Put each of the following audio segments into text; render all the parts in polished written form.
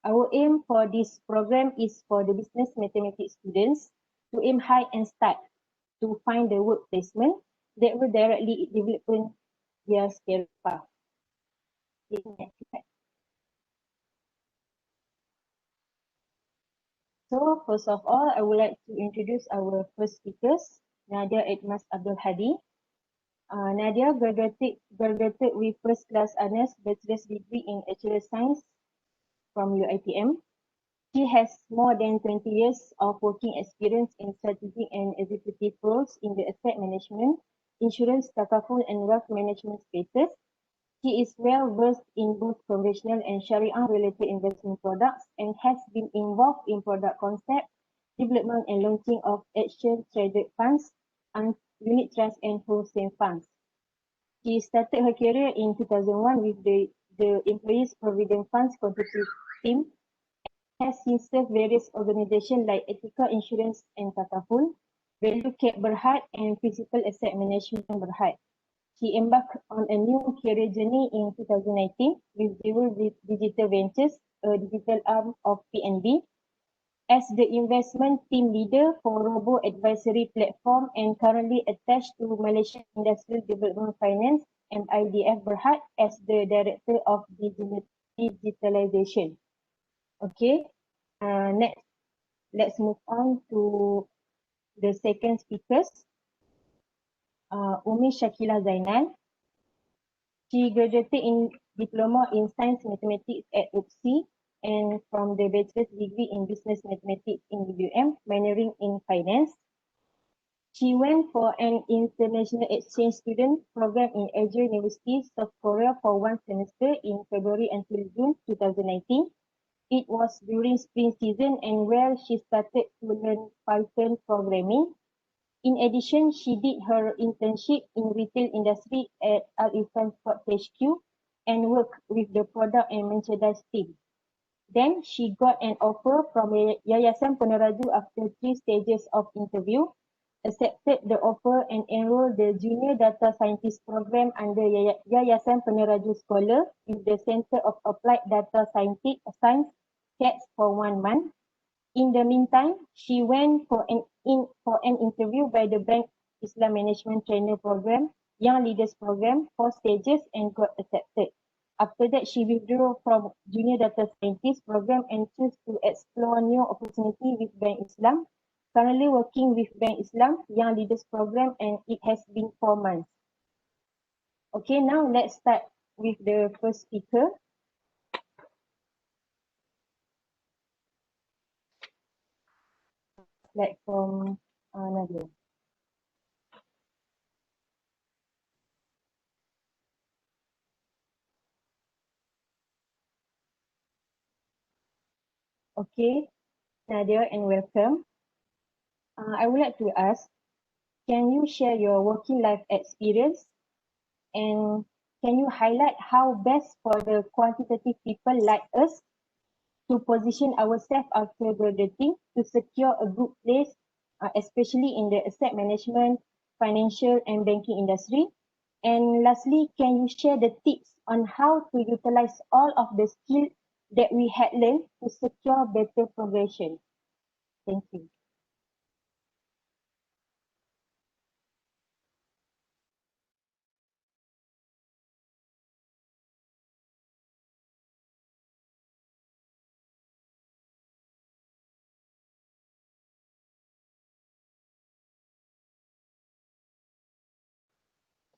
Our aim for this program is for the business mathematics students to aim high and start to find the work placement that will directly develop their career path. So first of all, I would like to introduce our first speakers, Nadia, Edmas, Abdul, Hadi. Nadia graduated with first class honors bachelor's degree in actuarial science from UiTM. She has more than 20 years of working experience in strategic and executive roles in the asset management, insurance, takaful, and wealth management spaces. She is well versed in both conventional and Sharia-related investment products and has been involved in product concept, development and launching of exchange-traded funds, and unit trusts and wholesale funds. She started her career in 2001 with the Employees Provident Funds Contributive Team, has since served various organizations like Ethical Insurance and Takaful, Value Cap Berhad, and Principal Asset Management Berhad. She embarked on a new career journey in 2019 with Jewel Digital Ventures, a digital arm of PNB, as the investment team leader for Robo Advisory Platform and currently attached to Malaysia Industrial Development Finance MIDF Berhad as the Director of Digitalization. Okay, next, let's move on to the second speakers. Ummi Shaqilah Zainal. She graduated in Diploma in Science Mathematics at UPSI and from the Bachelor's degree in Business Mathematics in UM, minoring in Finance. She went for an international exchange student program in Asia University, South Korea for 1 semester in February until June 2019. It was during spring season and where she started to learn Python programming. In addition, she did her internship in retail industry at Al-Ifan Sport HQ and worked with the product and merchandise team. Then she got an offer from Yayasan Peneraju after 3 stages of interview, accepted the offer and enrolled the Junior Data Scientist program under Yayasan Peneraju Scholar with the Center of Applied Data Science CATS for 1 month. In the meantime, she went for an interview by the Bank Islam Management Trainer Program, Young Leaders Program, 4 stages and got accepted. After that, she withdrew from Junior Data Scientist Program and chose to explore new opportunity with Bank Islam. Currently working with Bank Islam, Young Leaders Program, and it has been 4 months. Okay, now let's start with the first speaker. Like from Nadia. Okay, Nadia, and welcome. I would like to ask, can you share your working life experience and can you highlight how best for the quantitative people like us to position ourselves after graduating to secure a good place, especially in the asset management, financial and banking industry? And lastly, can you share the tips on how to utilize all of the skills that we had learned to secure better progression? Thank you.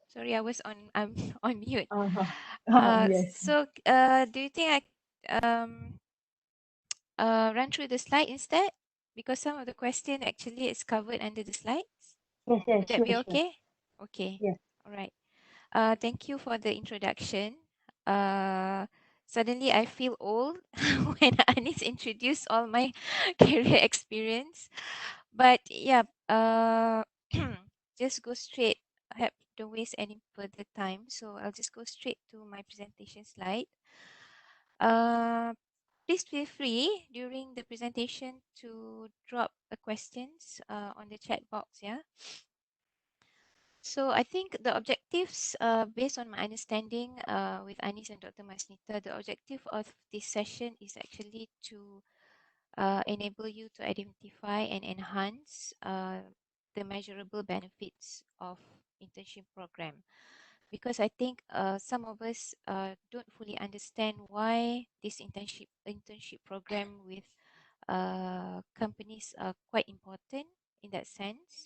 Sorry, I'm on mute. Yes. So do you think I run through the slide instead? Because some of the question actually is covered under the slides. Yes, Would that be sure. okay? Okay. Yes. All right. Thank you for the introduction. Suddenly I feel old when I need to introduce all my career experience. But yeah, just go straight. Don't waste any further time. So I'll just go straight to my presentation slide. Please feel free during the presentation to drop the questions on the chat box. Yeah. So I think the objectives, based on my understanding with Anis and Dr. Masnita, the objective of this session is actually to enable you to identify and enhance the measurable benefits of internship program. Because I think some of us don't fully understand why this internship program with companies are quite important in that sense.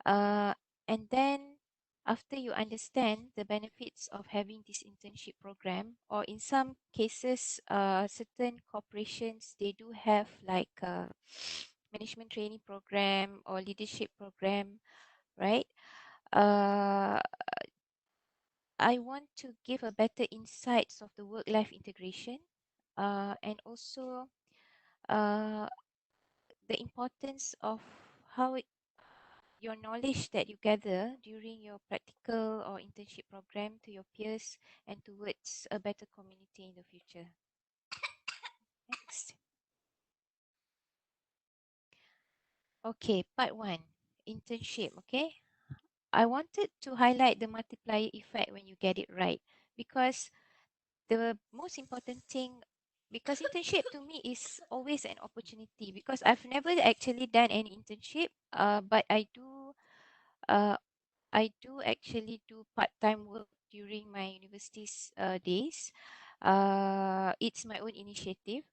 Uh, and then after you understand the benefits of having this internship program, or in some cases, certain corporations, they do have like a management training program or leadership program, right? Uh, I want to give a better insights of the work-life integration, and also uh, the importance of how your knowledge that you gather during your practical or internship program to your peers and towards a better community in the future. Next. Okay, part one, internship. Okay, I wanted to highlight the multiplier effect when you get it right, because the most important thing, because internship to me is always an opportunity, because I've never actually done any internship, but uh, I do actually do part-time work during my university's days. It's my own initiative.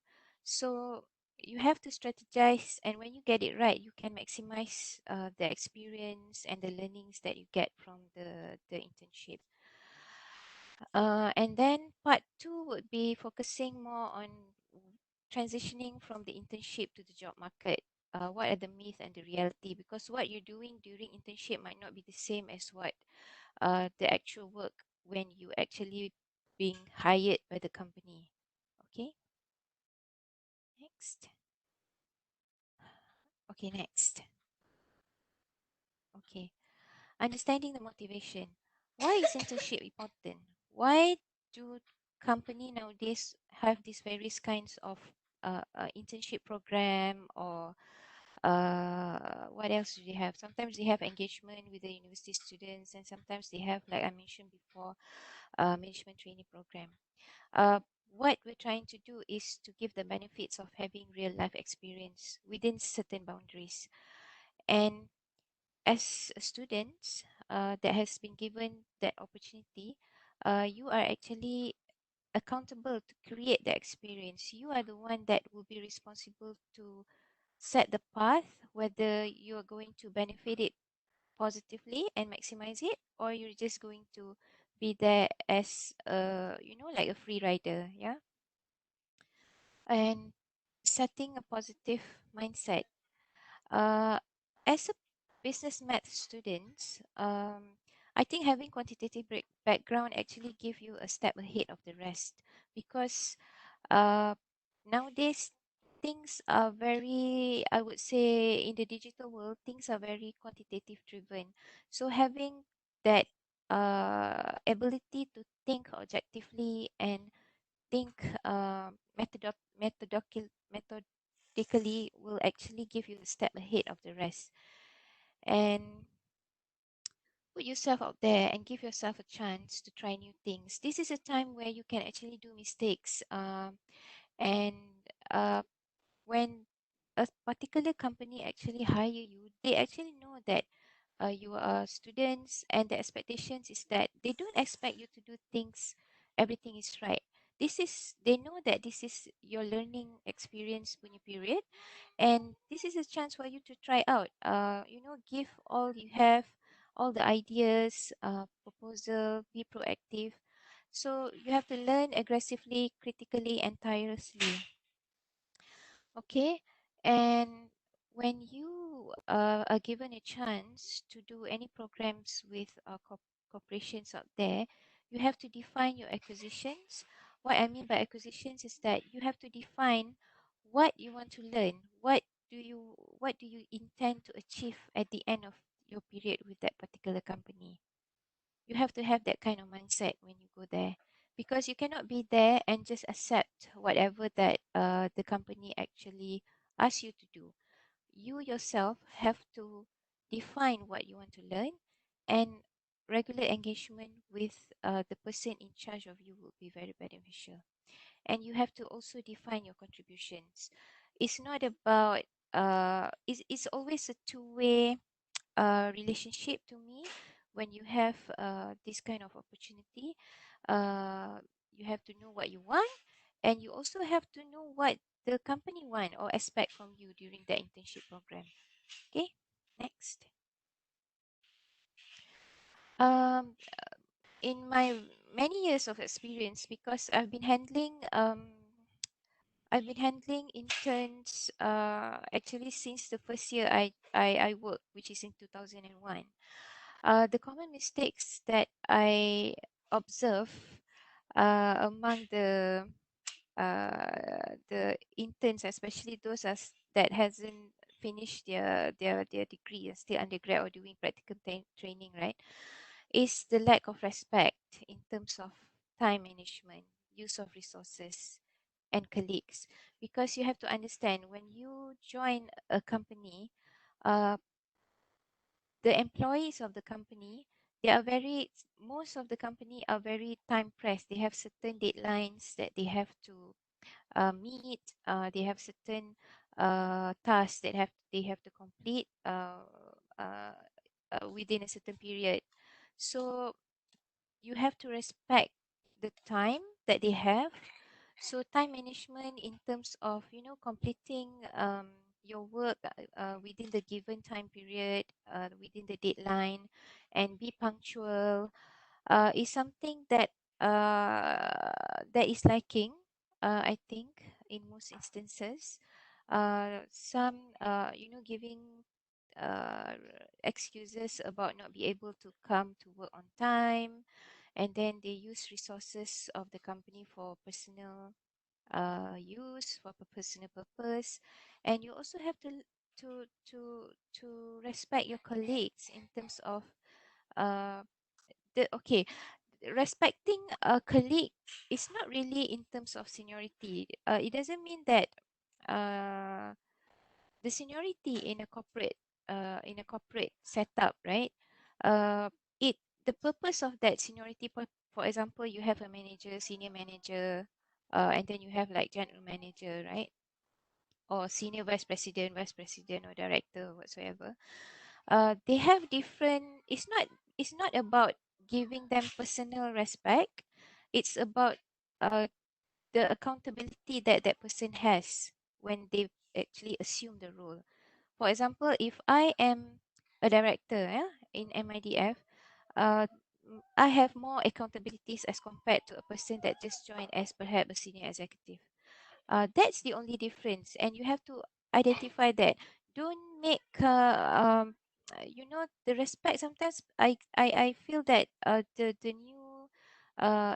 So you have to strategize, and when you get it right, you can maximize the experience and the learnings that you get from the internship. And then part two would be focusing more on transitioning from the internship to the job market. What are the myth and the reality? Because what you're doing during internship might not be the same as what the actual work when you actually being hired by the company. Okay, next. Okay, next. Okay, understanding the motivation. Why is internship important? Why do company nowadays have these various kinds of internship program, or what else do they have? Sometimes they have engagement with the university students, and sometimes they have, like I mentioned before, management training program. Uh, what we're trying to do is to give the benefits of having real life experience within certain boundaries. And as a student that has been given that opportunity, you are actually accountable to create the experience. You are the one that will be responsible to set the path, whether you are going to benefit it positively and maximize it, or you're just going to be there as like a free rider. Yeah. And setting a positive mindset. uh, as a business math student, I think having quantitative background actually give you a step ahead of the rest, because uh, nowadays things are very, I would say, in the digital world, things are very quantitative driven. So having that ability to think objectively and think methodically will actually give you a step ahead of the rest. And put yourself out there and give yourself a chance to try new things. This is a time where you can actually do mistakes. And uh, when a particular company actually hire you, they actually know that you are students, and the expectations is that they don't expect you to do things everything is right. This is, they know that this is your learning experience punya period, and this is a chance for you to try out, give all you have, all the ideas, proposal, be proactive. So you have to learn aggressively, critically, and tirelessly. Okay, and when you are given a chance to do any programs with corporations out there, you have to define your acquisitions. What I mean by acquisitions is that you have to define what you want to learn. What do you intend to achieve at the end of your period with that particular company? You have to have that kind of mindset when you go there, because you cannot be there and just accept whatever that the company actually asks you to do. You yourself have to define what you want to learn, and regular engagement with the person in charge of you will be very beneficial. And you have to also define your contributions. It's not about it's always a two-way relationship to me. When you have this kind of opportunity, uh, you have to know what you want, and you also have to know what the company want or expect from you during the internship program. Okay, next. um, in my many years of experience, because I've been handling interns actually since the first year I worked, which is in 2001. The common mistakes that I observe among the interns, especially those that hasn't finished their degree and still undergrad or doing practical training, right, is the lack of respect in terms of time management, use of resources, and colleagues. Because you have to understand, when you join a company, uh, the employees of the company, they are very most of the company are very time pressed. They have certain deadlines that they have to meet. They have certain tasks that they have to complete uh, within a certain period. So you have to respect the time that they have. So time management in terms of completing your work within the given time period, within the deadline, and be punctual is something that is lacking. I think in most instances, some giving uh, excuses about not be able to come to work on time, and then they use resources of the company for personal use, for personal purpose. And you also have to respect your colleagues in terms of uh, okay, respecting a colleague is not really in terms of seniority. It doesn't mean that uh, the seniority in a corporate setup, right? Uh, it the purpose of that seniority, for example, you have a manager, senior manager, and then you have like general manager, right? Or senior vice president, or director, whatsoever. They have different. It's not about giving them personal respect. It's about uh, the accountability that that person has when they actually assume the role. For example, if I am a director, in MIDF, I have more accountabilities as compared to a person that just joined as perhaps a senior executive. That's the only difference, and you have to identify that. Don't make the respect. Sometimes I feel that the new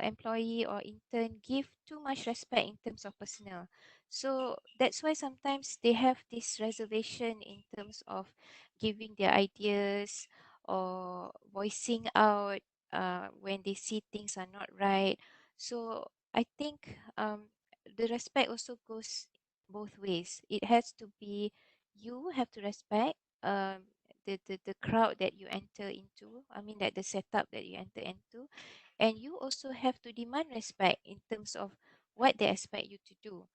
employee or intern give too much respect in terms of personnel. So that's why sometimes they have this reservation in terms of giving their ideas or voicing out when they see things are not right. So I think the respect also goes both ways. It has to be, you have to respect the crowd that you enter into. I mean, that the setup that you enter into, and you also have to demand respect in terms of what they expect you to do.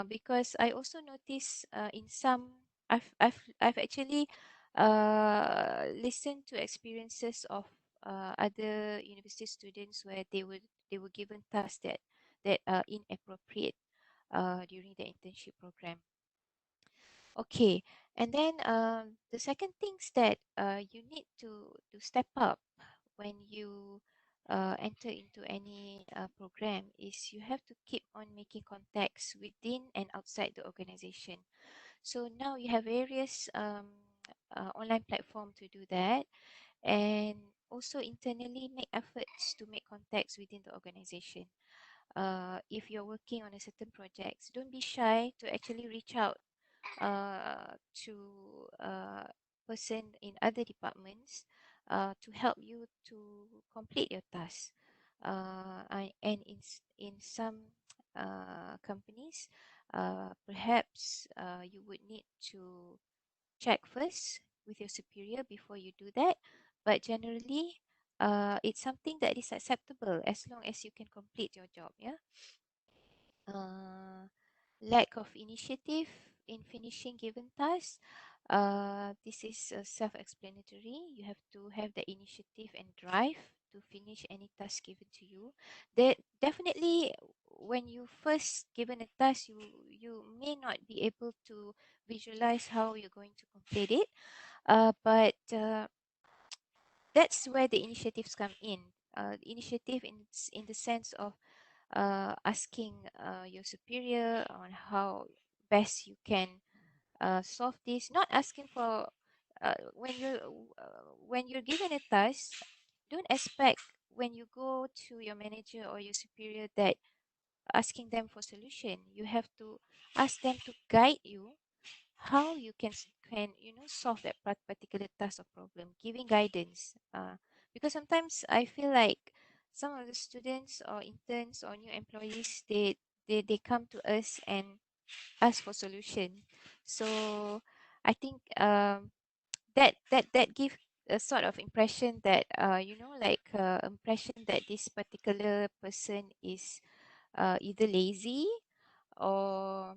Because I also notice in some, I've actually listened to experiences of other university students where they were given tasks that are inappropriate during the internship program. Okay, and then the second things that you need to step up when you enter into any program is you have to keep on making contacts within and outside the organization. So now you have various online platform to do that, and also internally make efforts to make contacts within the organization. If you're working on a certain projects, don't be shy to actually reach out to person in other departments to help you to complete your task. And in some companies, perhaps you would need to check first with your superior before you do that. but generally, it's something that is acceptable as long as you can complete your job. Yeah. uh, Lack of initiative in finishing given tasks. This is self-explanatory. You have to have the initiative and drive to finish any task given to you. That definitely, when you first given a task, you may not be able to visualize how you're going to complete it. But that's where the initiatives come in. Initiative in the sense of asking your superior on how best you can solve this. Not asking for when you're given a task, don't expect when you go to your manager or your superior that asking them for solution. You have to ask them to guide you how you can solve that particular task or problem, giving guidance. Because sometimes I feel like some of the students or interns or new employees, they come to us and ask for solution. So I think that give a sort of impression that impression that this particular person is either lazy or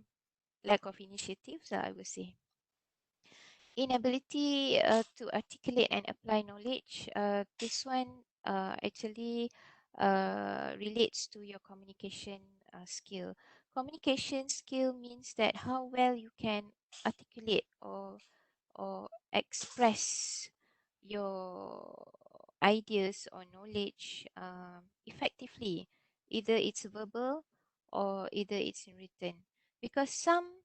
lack of initiatives, I would say. Inability to articulate and apply knowledge. This one actually relates to your communication skill. Communication skill means that how well you can articulate or express your ideas or knowledge effectively. Either it's verbal or either it's in written. Because some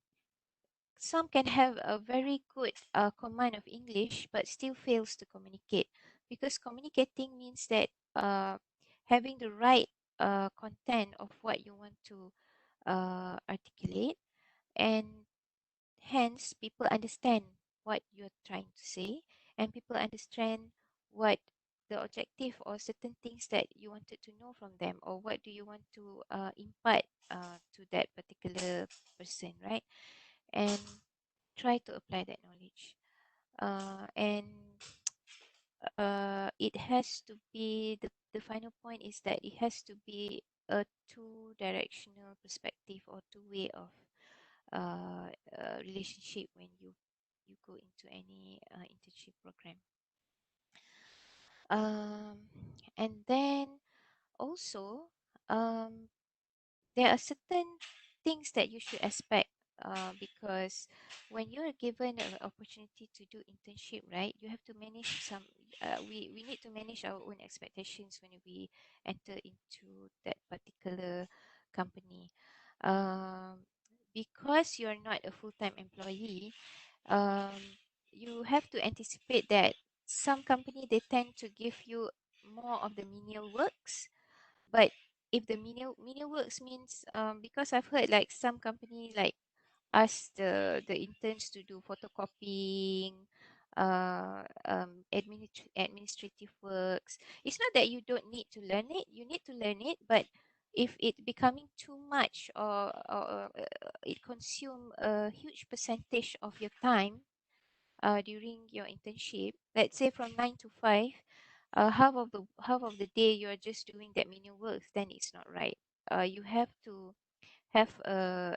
can have a very good command of English but still fails to communicate, because communicating means that having the right content of what you want to articulate, and hence people understand what you're trying to say, and people understand what the objective or certain things that you wanted to know from them, or what do you want to impart to that particular person, right? And try to apply that knowledge. And it has to be the final point is that it has to be a two directional perspective or two way of relationship when you go into any internship program. um, and then also, um, there are certain things that you should expect, because when you're given an opportunity to do internship, right, you have to manage some we need to manage our own expectations when we enter into that particular company. um, because you're not a full-time employee, um, you have to anticipate that some company, they tend to give you more of the menial works. But if the menial works means, because I've heard like some company like ask the interns to do photocopying, administrative works. It's not that you don't need to learn it. You need to learn it, but if it becoming too much, or it consume a huge percentage of your time during your internship, let's say from 9 to 5, half of the day you're just doing that menial work, then it's not right. You have to have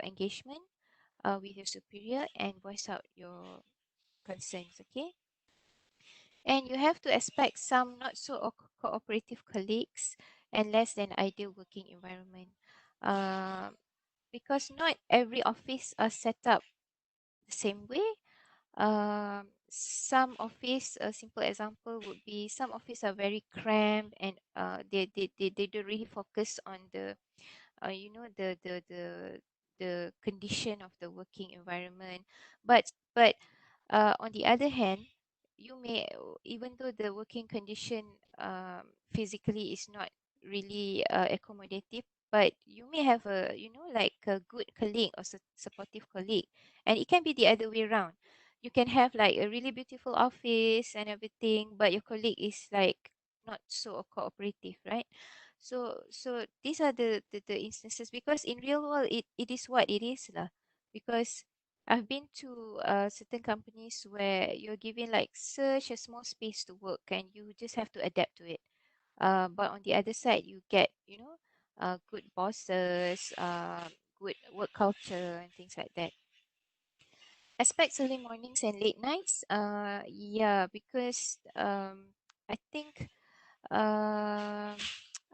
engagement with your superior and voice out your concerns, okay? And you have to expect some not so cooperative colleagues and less than ideal working environment. Uh, because not every office are set up the same way. Some office, a simple example would be, some office are very cramped, and they don't really focus on the the condition of the working environment. But on the other hand, you may, even though the working condition physically is not really accommodative, but you may have a, like a good colleague or supportive colleague. And it can be the other way around. You can have like a really beautiful office and everything, but your colleague is like not so cooperative, right? So these are the instances, because in real world it is what it is lah. Because I've been to certain companies where you're given like such a small space to work and you just have to adapt to it. But on the other side, you get, good bosses, good work culture, and things like that. Aspects early mornings and late nights. Yeah, because I think um,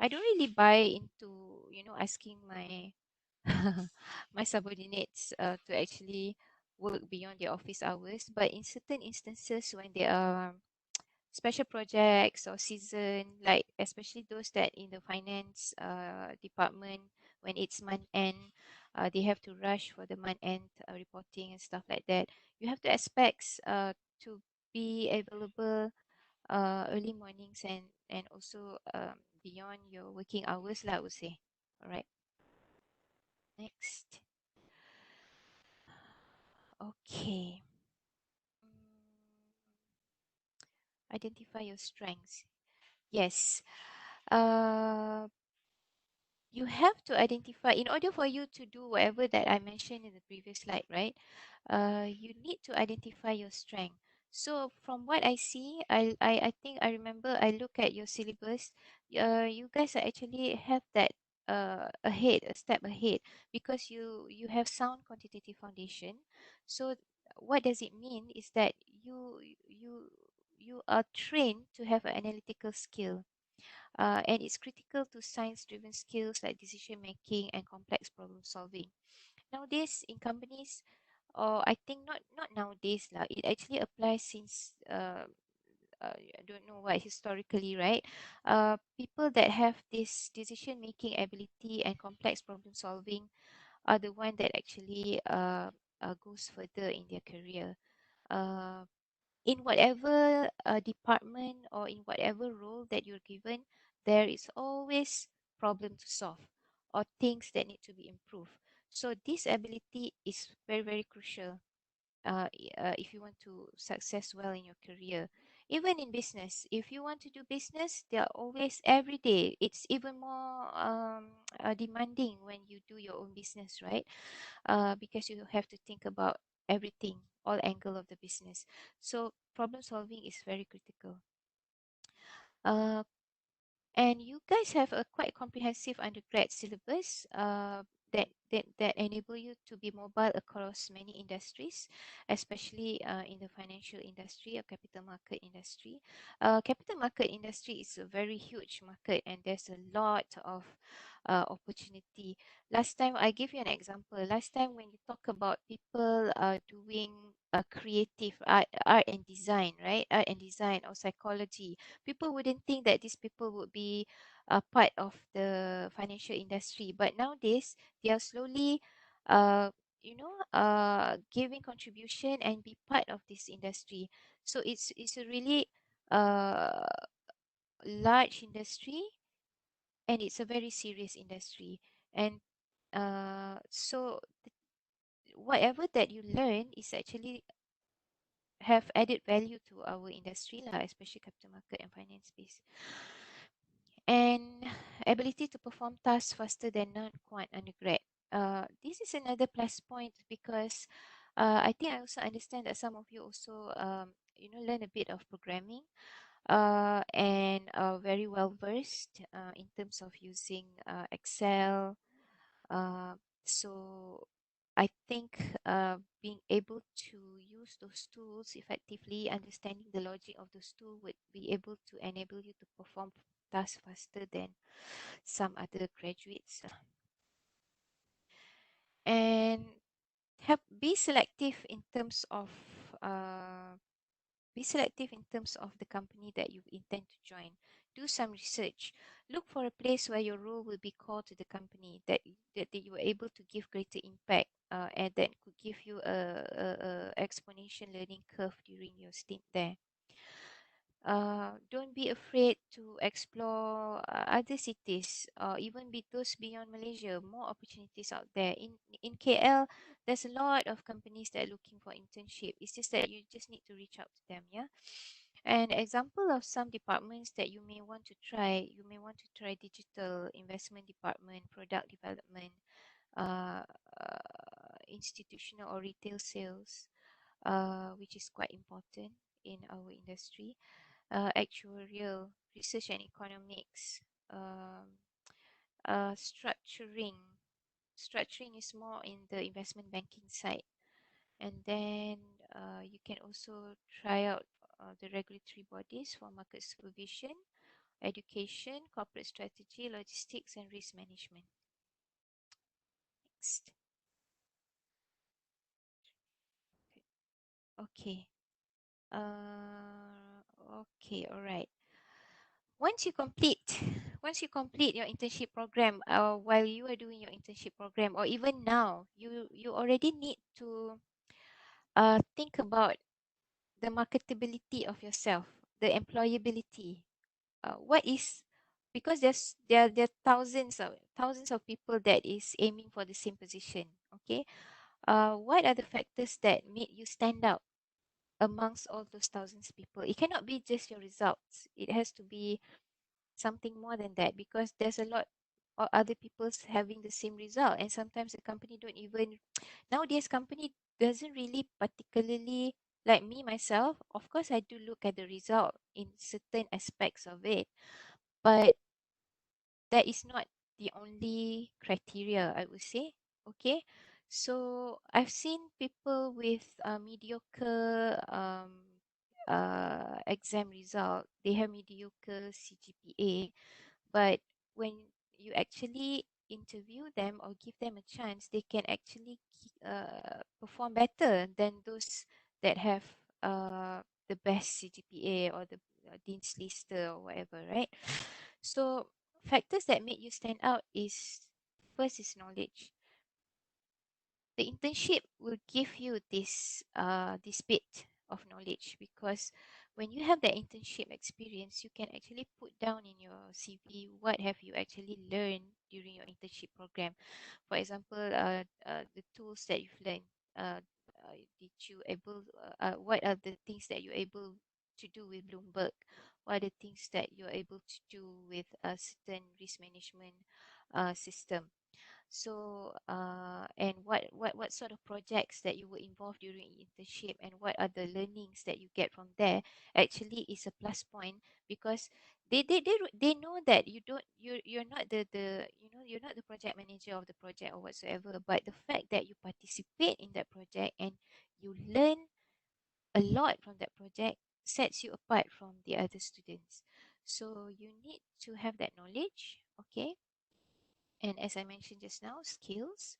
I don't really buy into asking my my subordinates to actually work beyond their office hours. But in certain instances, when there are special projects or season, like especially those that in the finance department, when it's month end, they have to rush for the month end reporting and stuff like that. You have to expect to be available early mornings and also beyond your working hours lah, I would say. All right, next. Okay. Identify your strengths. Yes. Uh, you have to identify in order for you to do whatever that I mentioned in the previous slide, right? You need to identify your strength. So from what I see, I think I remember I look at your syllabus. You guys are actually have that ahead, a step ahead, because you have sound quantitative foundation. So what does it mean is that you you are trained to have an analytical skill, and it's critical to science-driven skills like decision making and complex problem solving. Nowadays, in companies, or I think not nowadays lah, it actually applies since I don't know what historically, right? People that have this decision making ability and complex problem solving are the one that actually goes further in their career. Uh, in whatever department or in whatever role that you're given, there is always problem to solve or things that need to be improved. So this ability is very, very crucial if you want to success well in your career. Even in business, if you want to do business, there are always every day. It's even more demanding when you do your own business, right? Because you have to think about everything, all angle of the business. So problem solving is very critical. Uh, and you guys have a quite comprehensive undergrad syllabus that enable you to be mobile across many industries, especially in the financial industry or capital market industry. Capital market industry is a very huge market and there's a lot of opportunity. Last time, I give you an example. Last time when you talk about people doing creative art and design, right? Art and design or psychology, people wouldn't think that these people would be a part of the financial industry. But nowadays, they are slowly, uh, giving contribution and be part of this industry. So it's a really uh, large industry and it's a very serious industry. And so whatever that you learn is actually have added value to our industry lah, especially capital market and finance space. And ability to perform tasks faster than non-quant undergrad. This is another plus point because I think I also understand that some of you also learn a bit of programming and are very well versed in terms of using Excel. Uh, so I think being able to use those tools effectively, understanding the logic of those tools would be able to enable you to perform tasks faster than some other graduates. And be selective in terms of uh, the company that you intend to join. Do some research. Look for a place where your role will be core to the company, that you are able to give greater impact and that could give you a exponential learning curve during your stint there. Don't be afraid to explore other cities or even be those beyond Malaysia. More opportunities out there. In KL, there's a lot of companies that are looking for internship. It's just that you just need to reach out to them, yeah. An example of some departments that you may want to try. You may want to try digital investment department, product development, uh, institutional or retail sales, which is quite important in our industry. Actuarial, research and economics, um, structuring. Structuring is more in the investment banking side. And then you can also try out the regulatory bodies for market supervision, education, corporate strategy, logistics, and risk management. Next. Okay. Okay, all right. Once you complete, once you complete your internship program, while you are doing your internship program, or even now, you already need to think about the marketability of yourself, the employability. What is, because there are thousands of people that is aiming for the same position. Okay, what are the factors that made you stand out amongst all those thousands of people? It cannot be just your results. It has to be something more than that, because there's a lot of other people's having the same result, and sometimes the company don't even nowadays company doesn't really particularly, like me myself, of course I do look at the result in certain aspects of it, but that is not the only criteria, I would say. Okay, so I've seen people with mediocre exam result. They have mediocre CGPA, but when you actually interview them or give them a chance, they can actually perform better than those that have the best CGPA or the Dean's Lister or whatever, right? So factors that make you stand out is, first is knowledge. The internship will give you this bit of knowledge, because when you have that internship experience, you can actually put down in your CV what have you actually learned during your internship program. For example, the tools that you've learned. Did you able? What are the things that you're able to do with Bloomberg? What are the things that you're able to do with a certain risk management system? So, and what sort of projects that you were involved during internship, and what are the learnings that you get from there, actually is a plus point, because they know that you're not the you're not the project manager of the project or whatsoever, but the fact that you participate in that project and you learn a lot from that project sets you apart from the other students. So you need to have that knowledge, okay? And as I mentioned just now, skills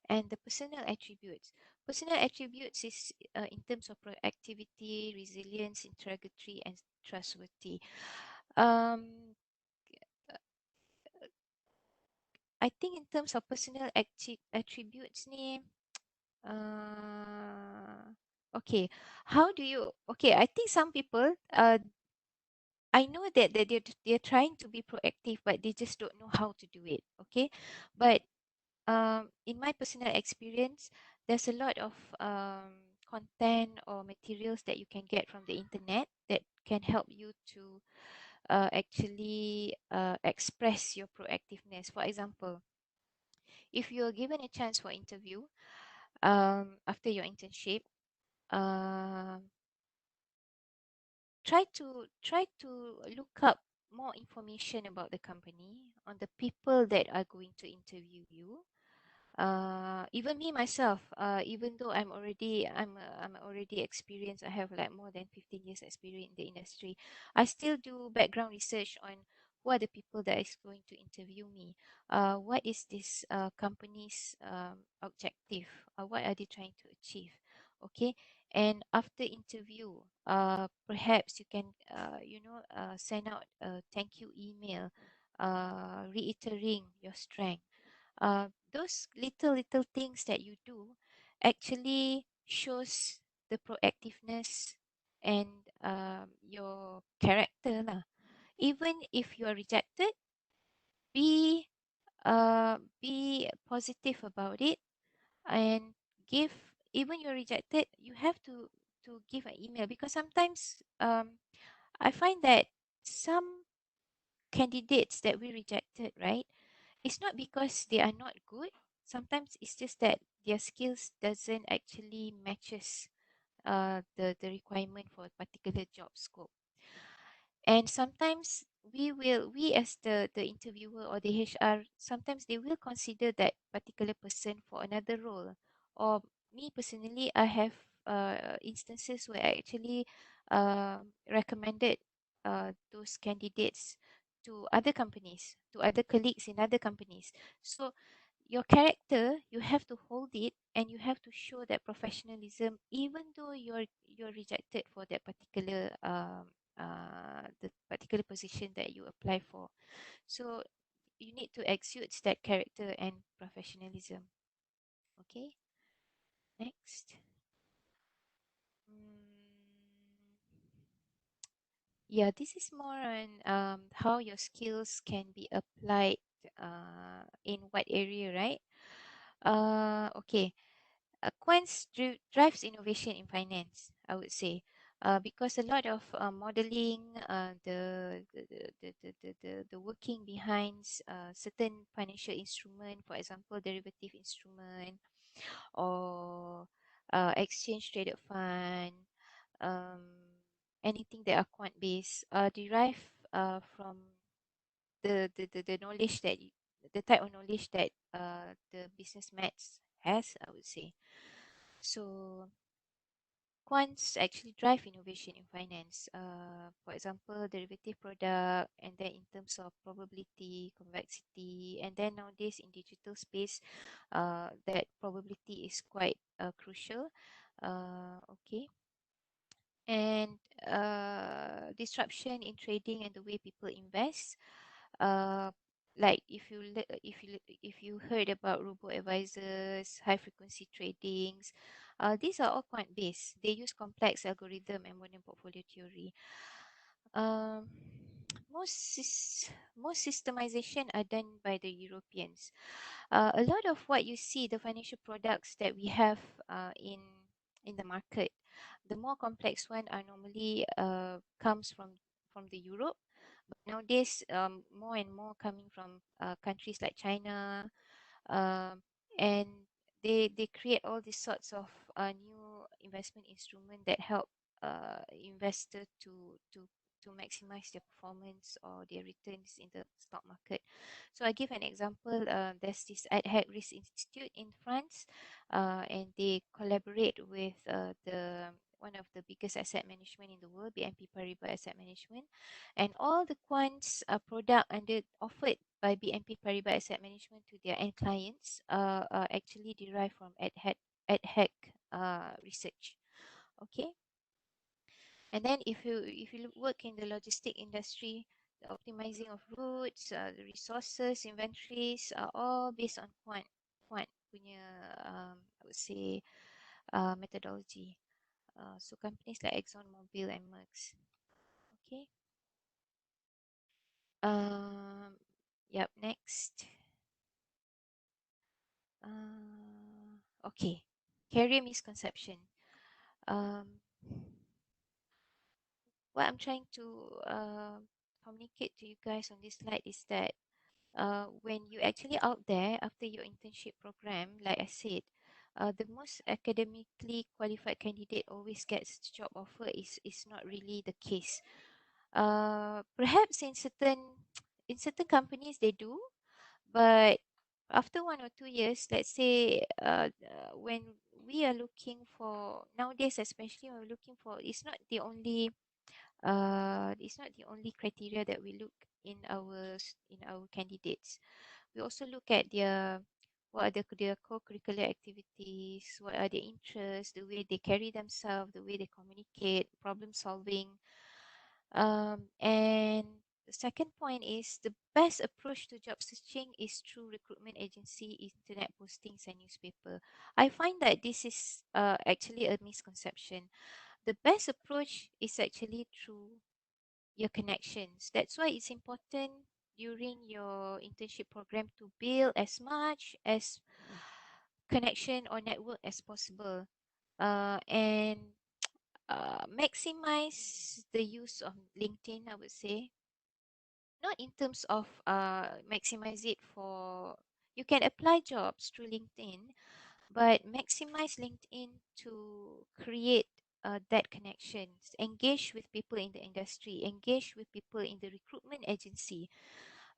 and the personal attributes. Personal attributes is in terms of proactivity, resilience, integrity, and trustworthy. Um, I think in terms of personal attributes ni, uh, okay, how do you? Okay, I think some people, I know that they're trying to be proactive, but they just don't know how to do it. Okay, but in my personal experience, there's a lot of content or materials that you can get from the internet that can help you to actually express your proactiveness. For example, if you're given a chance for interview after your internship, um, try to look up more information about the company, on the people that are going to interview you. Even me myself, even though I'm already experienced, I have like more than 15 years experience in the industry, I still do background research on who are the people that is going to interview me. What is this company's objective? What are they trying to achieve? Okay, and after interview, perhaps you can send out a thank you email, reiterating your strength. Those little things that you do actually shows the proactiveness and your character lah. Even if you are rejected, be be positive about it, and give, even you're rejected, you have to give an email, because sometimes I find that some candidates that we rejected, right, it's not because they are not good. sometimes it's just that their skills doesn't actually matches the requirement for a particular job scope. And sometimes we as the interviewer or the HR, sometimes they will consider that particular person for another role. Or me personally, I have instances where I actually recommended those candidates to other companies, to other colleagues in other companies. So your character, you have to hold it, and you have to show that professionalism even though you're rejected for that particular the particular position that you apply for. So you need to exude that character and professionalism. Okay, next. Yeah, this is more on how your skills can be applied in what area, right? Okay. Drives innovation in finance, I would say, because a lot of modeling, the working behind certain financial instrument, for example, derivative instrument or exchange traded fund, um, anything that are quant based, derive from the knowledge that the type of knowledge that the business maths has, I would say. So quants actually drive innovation in finance. For example, derivative product, and then in terms of probability, convexity, and then nowadays in digital space, that probability is quite crucial. Okay, and disruption in trading and the way people invest. Uh, like if you heard about robo advisors, high frequency tradings, these are all quant based. They use complex algorithm and modern portfolio theory. Um, most most systemization are done by the Europeans. A lot of what you see, the financial products that we have in the market, the more complex one are normally comes from the Europe. But nowadays, more and more coming from countries like China, um, and they create all these sorts of new investment instrument that help investor to maximize their performance or their returns in the stock market. So I give an example. There's this Ad Hoc Risk Institute in France, and they collaborate with the one of the biggest asset management in the world, BNP Paribas Asset Management, and all the quants product under offered by BNP Paribas Asset Management to their end clients are actually derived from ad hoc research. Okay, and then if you work in the logistic industry, the optimizing of routes, the resources, inventories are all based on quant punya I would say methodology. So companies like ExxonMobil and Merckx. Okay. Um, yep. Next. Okay. Career misconception. Um, what I'm trying to communicate to you guys on this slide is that when you actually out there after your internship program, like I said, the most academically qualified candidate always gets the job offer is not really the case. Perhaps in certain companies they do, but after 1 or 2 years, let's say when we are looking for nowadays, especially when we're looking for, it's not the only criteria that we look in our candidates. We also look at what are their co-curricular activities, what are their interests, the way they carry themselves, the way they communicate, problem solving. And the second point is the best approach to job searching is through recruitment agency, internet postings, and newspaper. I find that this is actually a misconception. The best approach is actually through your connections. That's why it's important during your internship program to build as much as connection or network as possible, and maximize the use of LinkedIn, I would say. Not in terms of maximize it for You can apply jobs through LinkedIn, but maximize LinkedIn to create that connections, engage with people in the industry, engage with people in the recruitment agency.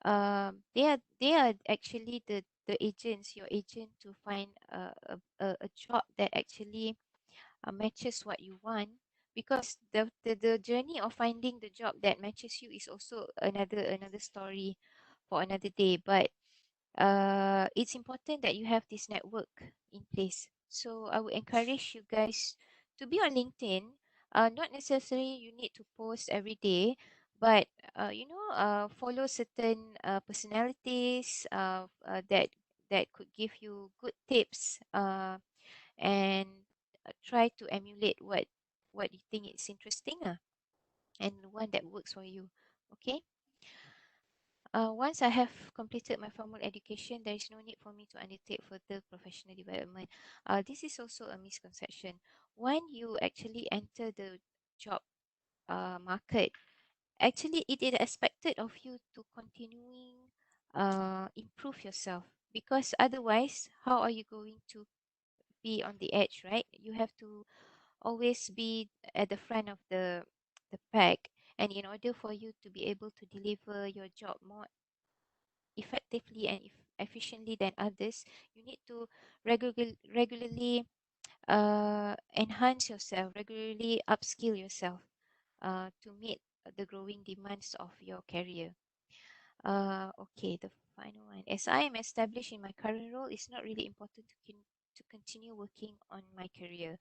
They are actually the agents, your agent, to find a job that actually matches what you want, because the journey of finding the job that matches you is also another story for another day. But it's important that you have this network in place. So I would encourage you guys to be on LinkedIn. Not necessarily you need to post every day, but follow certain personalities that could give you good tips, and try to emulate what you think is interesting, and one that works for you. Okay. Once I have completed my formal education, there is no need for me to undertake further professional development. This is also a misconception. When you actually enter the job market, actually it is expected of you to continuing improve yourself, because otherwise, how are you going to be on the edge, right? You have to always be at the front of the pack, and in order for you to be able to deliver your job more effectively and efficiently than others, you need to regularly enhance yourself, regularly upskill yourself to meet the growing demands of your career. Okay, the final one. As I am established in my current role, it's not really important to continue working on my career.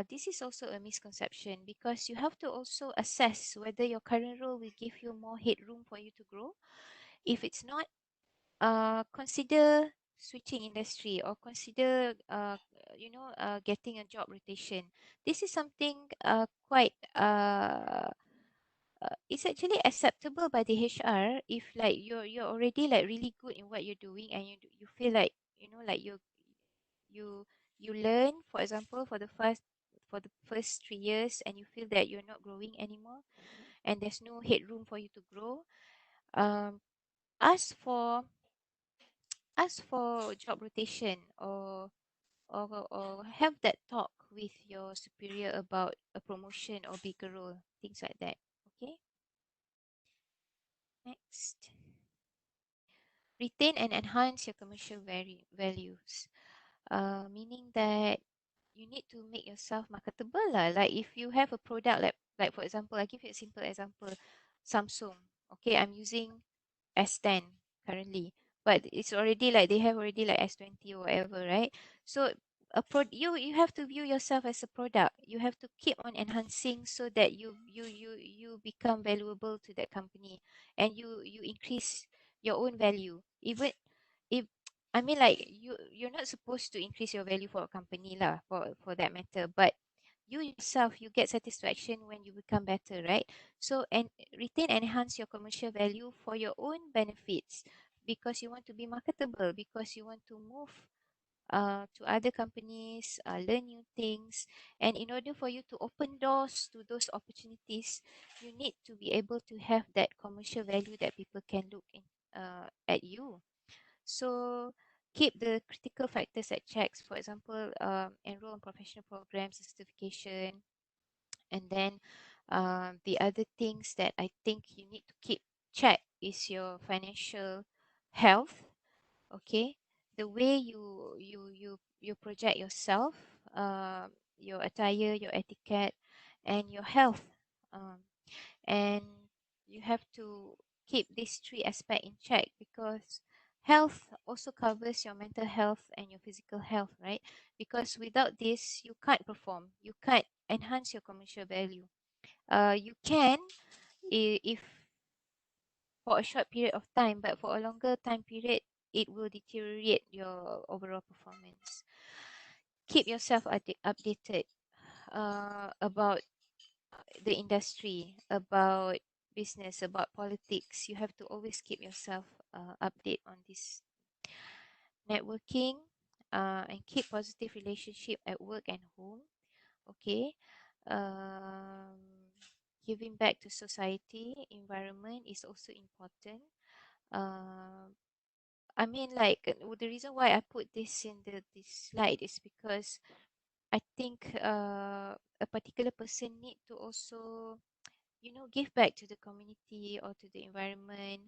This is also a misconception, because you have to also assess whether your current role will give you more headroom for you to grow. If it's not, consider switching industry, or consider getting a job rotation. This is something quite it's actually acceptable by the HR. If like you're already like really good in what you're doing, and you feel like, like you you learn, for example, for the first 3 years, and you feel that you're not growing anymore, and there's no headroom for you to grow, um ask for ask for job rotation, or have that talk with your superior about a promotion or bigger role, things like that. Okay. Next, retain and enhance your commercial values, meaning that you need to make yourself marketable lah. Like if you have a product, like for example, I give you a simple example, Samsung. Okay, I'm using S10 currently, but it's already like they have already like S20 or whatever, right? So you have to view yourself as a product. You have to keep on enhancing, so that you become valuable to that company, and you increase your own value. Even if I mean, like, you're not supposed to increase your value for a company lah, for that matter, but you yourself, you get satisfaction when you become better, right? So, and retain and enhance your commercial value for your own benefits, because you want to be marketable, because you want to move to other companies, learn new things. And in order for you to open doors to those opportunities, you need to be able to have that commercial value that people can look in at you. So keep the critical factors at checks. For example, enroll in professional programs, certification, and then the other things that I think you need to keep check is your financial health. Okay, the way you project yourself, your attire, your etiquette, and your health. Um, and you have to keep these three aspects in check, because health also covers your mental health and your physical health, right? Because without this, you can't perform, you can't enhance your commercial value. You can, if for a short period of time, but for a longer time period, it will deteriorate your overall performance. Keep yourself updated about the industry, about business, about politics. You have to always keep yourself update on this. Networking, and keep positive relationship at work and home. Okay. Um, Giving back to society, environment is also important. Um, I mean, like the reason why I put this in this slide is because I think a particular person need to also, give back to the community or to the environment,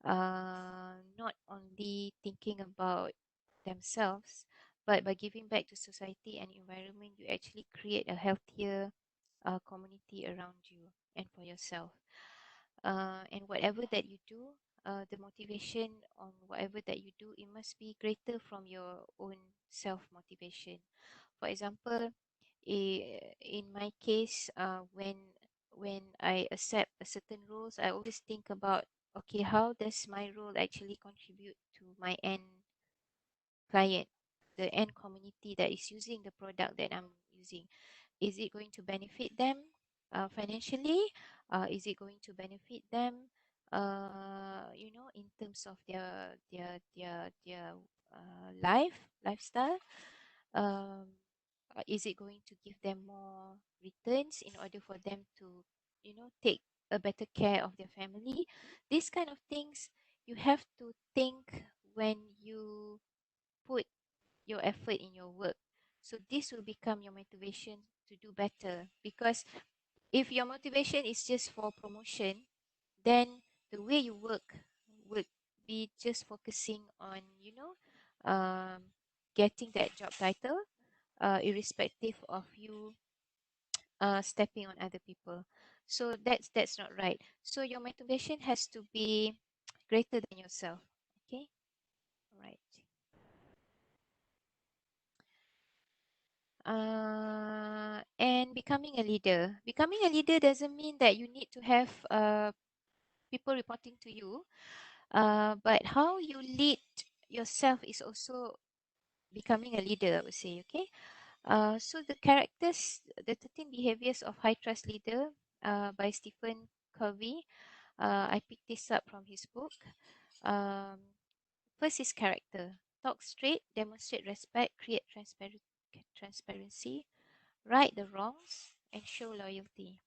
not only thinking about themselves, but by giving back to society and environment, you actually create a healthier community around you and for yourself. And whatever that you do, the motivation on whatever that you do, it must be greater from your own self motivation. For example, in my case, when I accept a certain roles, I always think about, okay, how does my role actually contribute to my end client, the end community that is using the product that I'm using? Is it going to benefit them financially? Is it going to benefit them, in terms of their lifestyle? Um, is it going to give them more returns in order for them to, take a better care of their family? These kind of things you have to think when you put your effort in your work. So this will become your motivation to do better. Because if your motivation is just for promotion, then the way you work would be just focusing on, getting that job title, irrespective of you stepping on other people. So that's not right. So your motivation has to be greater than yourself. Okay, all right. And becoming a leader. Becoming a leader doesn't mean that you need to have people reporting to you, but how you lead yourself is also becoming a leader, I would say. Okay. So the characters, the 13 behaviors of high trust leader, by Stephen Covey. I picked this up from his book. Um, First is character. Talk straight, demonstrate respect, create transparency, right the wrongs, and show loyalty.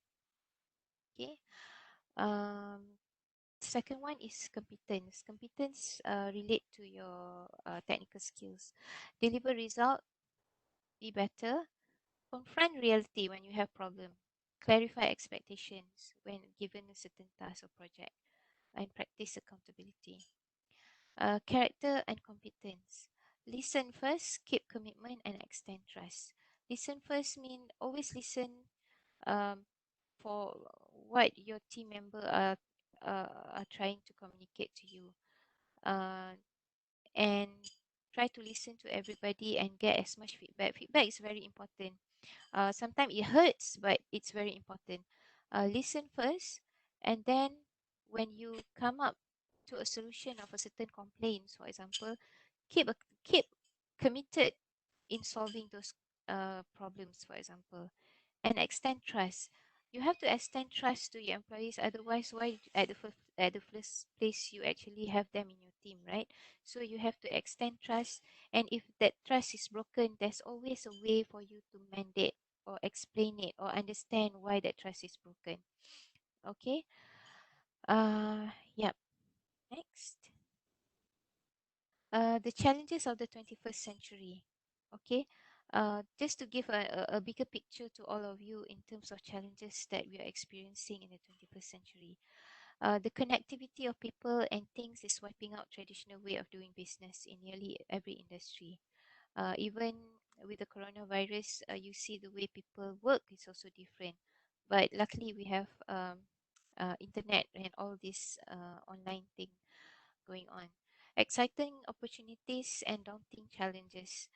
Okay. Um, Second one is competence. Competence relate to your technical skills. Deliver result, be better. Confront reality when you have problem. Clarify expectations when given a certain task or project, and practice accountability. Character and competence. Listen first, keep commitment, and extend trust. Listen first mean always listen um, for what your team member are trying to communicate to you, uh, and try to listen to everybody and get as much feedback. Feedback is very important. Sometimes it hurts, but it's very important. Listen first, and then when you come up to a solution of a certain complaint, for example, keep committed in solving those problems, for example, and extend trust. You have to extend trust to your employees. Otherwise, why at the first place you actually have them in your team, right? So you have to extend trust, and if that trust is broken, there's always a way for you to mend it or explain it or understand why that trust is broken. Okay. Yep. Next. The challenges of the 21st century. Okay. Just to give a bigger picture to all of you in terms of challenges that we are experiencing in the 21st century. The connectivity of people and things is wiping out traditional way of doing business in nearly every industry. Even with the coronavirus, you see the way people work is also different. But luckily, we have internet and all this online thing going on. Exciting opportunities and daunting challenges.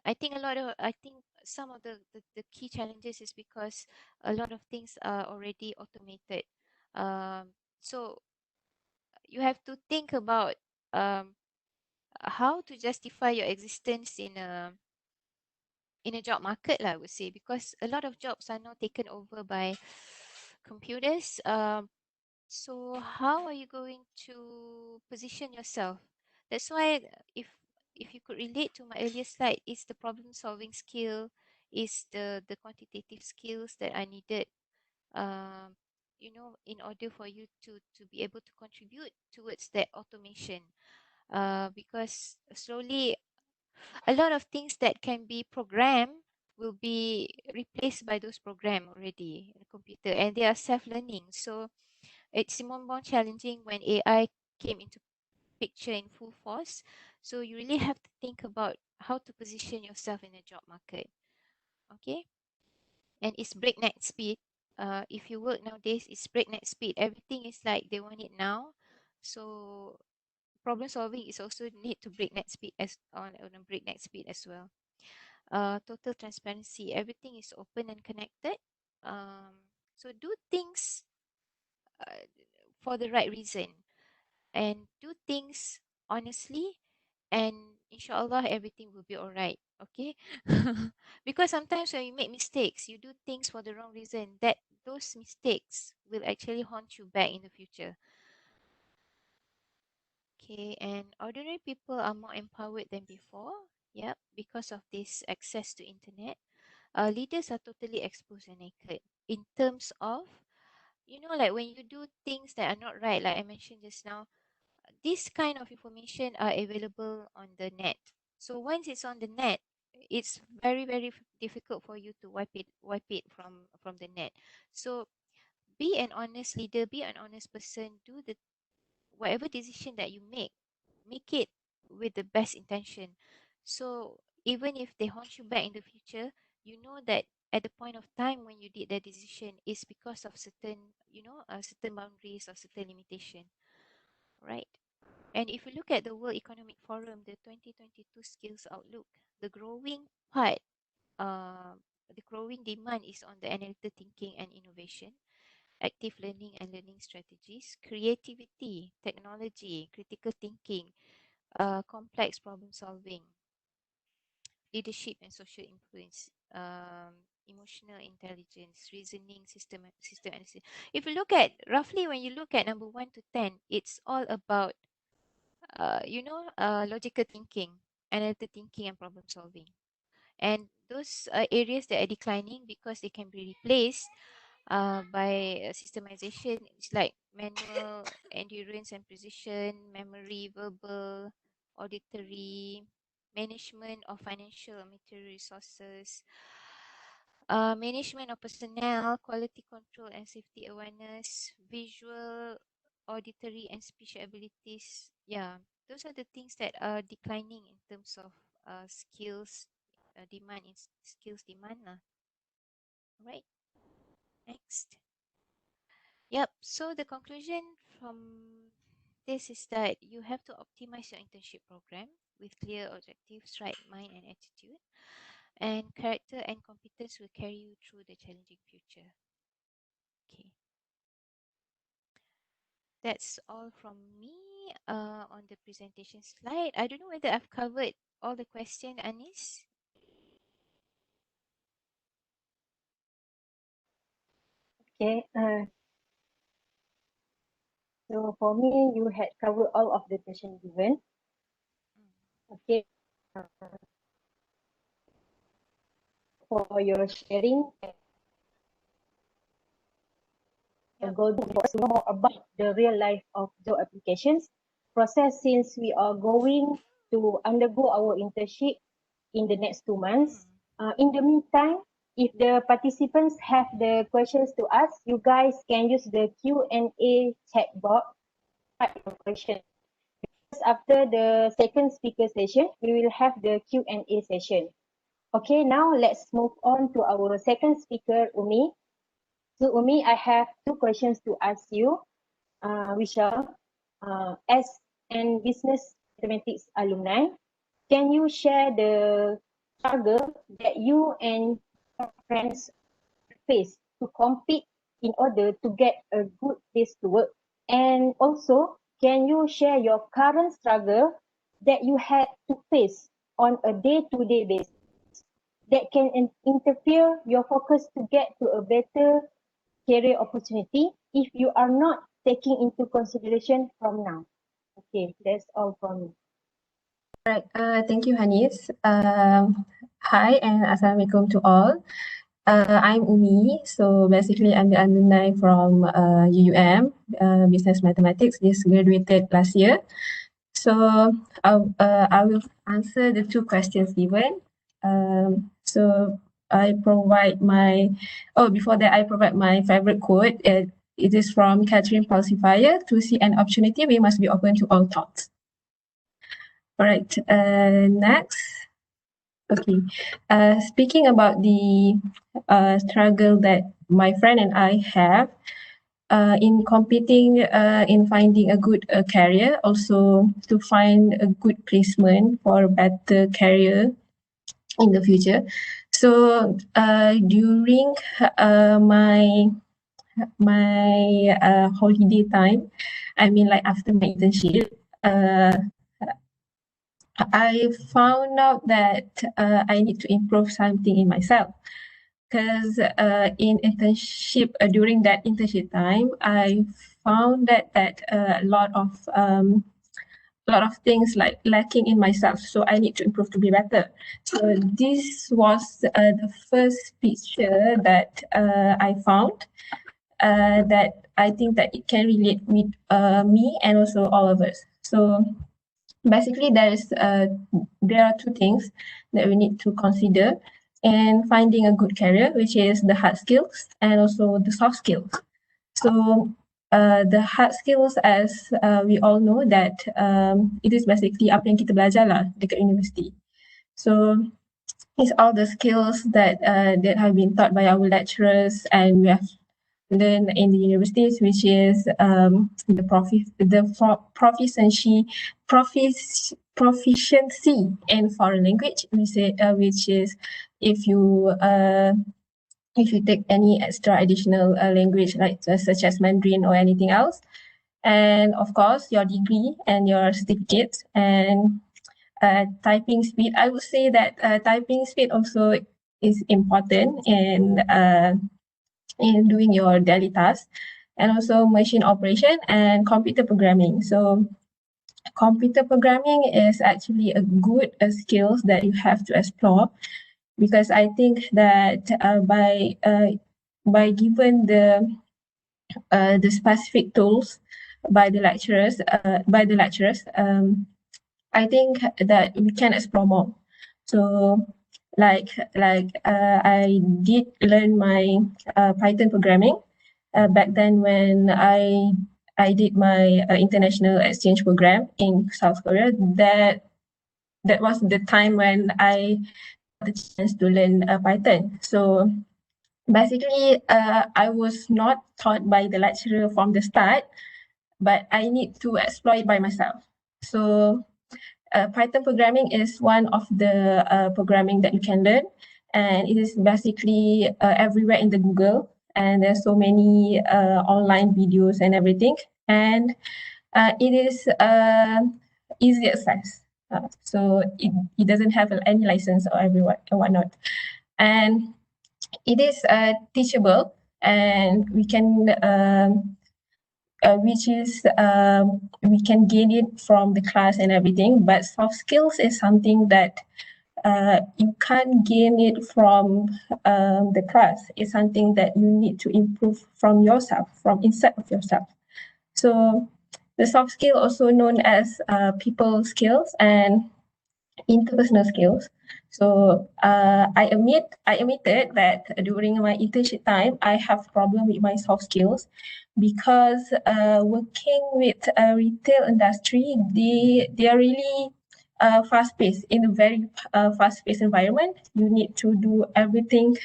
I think some of the key challenges is because a lot of things are already automated. So you have to think about um, how to justify your existence in a job market lah, I would say, because a lot of jobs are now taken over by computers. So how are you going to position yourself? That's why if you could relate to my earlier slide, it's the problem solving skill, is the quantitative skills that I needed. Um, in order for you to be able to contribute towards that automation. Because slowly a lot of things that can be programmed will be replaced by those program already in the computer, and they are self-learning. So it's more challenging when AI came into picture in full force. So you really have to think about how to position yourself in the job market. Okay, and it's breakneck speed. If you work nowadays, it's breakneck speed. Everything is like they want it now. So problem solving is also need to breakneck speed on a breakneck speed as well. Total transparency. Everything is open and connected. So do things uh, for the right reason, and do things honestly, and inshallah everything will be all right. Okay. Because sometimes when you make mistakes, you do things for the wrong reason, that those mistakes will actually haunt you back in the future. Okay, and ordinary people are more empowered than before. Yep, because of this access to internet. Leaders are totally exposed and naked in terms of, like when you do things that are not right, like I mentioned just now, this kind of information are available on the net. So once it's on the net, it's very, very difficult for you to wipe it from the net. So be an honest leader, be an honest person, do the whatever decision that you make it with the best intention. So even if they haunt you back in the future, you know that at the point of time when you did that decision is because of certain boundaries or certain limitation, right? And if you look at the World Economic Forum, the 2022 Skills Outlook, the growing part, uh, the growing demand is on the analytical thinking and innovation, active learning and learning strategies, creativity, technology, critical thinking, complex problem solving, leadership and social influence, emotional intelligence, reasoning, system analysis. If you look at roughly, when you look at number 1 to 10, it's all about logical thinking, analytical thinking, and problem solving. And those areas that are declining because they can be replaced by systemization. It's like manual, endurance and precision, memory, verbal, auditory, management of financial and material resources, management of personnel, quality control and safety awareness, visual, auditory and speech abilities. Yeah, those are the things that are declining in terms of skills demand, in skills demand lah. Right. Next. Yep. So the conclusion from this is that you have to optimize your internship program with clear objectives, right mind and attitude, and character and competence will carry you through the challenging future. Okay. That's all from me on the presentation slide. I don't know whether I've covered all the questions, Anis. Okay. So for me, you had covered all of the questions given. Okay. For your sharing, Yep. go to us know more about the real life of job applications process, since we are going to undergo our internship in the next 2 months. In the meantime, if the participants have the questions to ask, you guys can use the Q&A chat box to type your question. Because after the second speaker session, we will have the Q&A session. Okay, now let's move on to our second speaker, Ummi. So Ummi, I have two questions to ask you. Vishal, as an business mathematics alumni, can you share the struggle that you and your friends face to compete in order to get a good place to work? And also, can you share your current struggle that you had to face on a day-to-day basis that can interfere your focus to get to a better career opportunity if you are not taking into consideration from now? Okay, that's all from me. Right. Thank you, Hanis. Hi and Assalamualaikum to all. I'm Ummi. So basically, I'm the alumni from UUM, Business Mathematics. Just graduated last year. So I will answer the two questions given. So I provide my, before that, I provide my favorite quote. It is from Catherine Falsifier: "To see an opportunity, we must be open to all thoughts." All right, next. Okay, speaking about the struggle that my friend and I have in competing in finding a good career, also to find a good placement for a better career in the future. So during my holiday time, I mean like after my internship, I found out that I need to improve something in myself. Because in internship, during that internship time, I found that a lot of things like lacking in myself. So I need to improve to be better. So this was the first picture that I found that I think that it can relate with me and also all of us. So basically, there are two things that we need to consider in finding a good career, which is the hard skills and also the soft skills. So the hard skills, as we all know, that it is basically apa yang kita belajar lah dekat university. So it's all the skills that have been taught by our lecturers and we have learned in the universities, which is the proficiency in foreign language, which is if you take any extra additional language like such as Mandarin or anything else, and of course your degree and your certificates and typing speed. I would say that typing speed also is important in doing your daily tasks, and also machine operation and computer programming. So computer programming is actually a good skills that you have to explore, because I think that by given the specific tools by the lecturers, I think that we can explore more. So like I did learn my Python programming back then when I did my international exchange program in South Korea. That was the time when I got the chance to learn Python. So basically, I was not taught by the lecturer from the start, but I need to explore it by myself. So Python programming is one of the programming that you can learn, and it is basically everywhere in the Google, and there's so many online videos and everything, and it is easy access. So it doesn't have any license or everywhere or whatnot, and it is teachable, and we can we can gain it from the class and everything. But soft skills is something that you can't gain it from the class. It's something that you need to improve from yourself, from inside of yourself. So the soft skill, also known as people skills and interpersonal skills. So I admitted that during my internship time, I have problem with my soft skills, because working with a retail industry, they are really fast-paced. In a very fast-paced environment, you need to do everything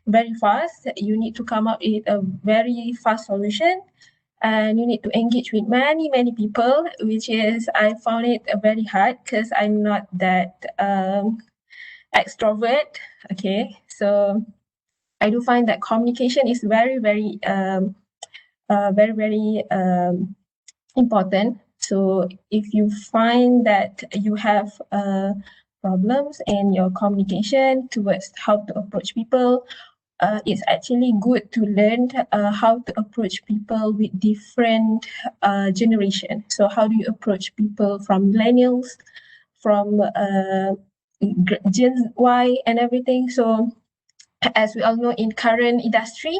very fast. You need to come up with a very fast solution, and you need to engage with many people, which is I found it very hard because I'm not that extrovert. Okay, so I do find that communication is very important. So if you find that you have problems in your communication towards how to approach people, it's actually good to learn how to approach people with different generation. So how do you approach people from millennials, from Gen Y and everything? So as we all know, in current industry,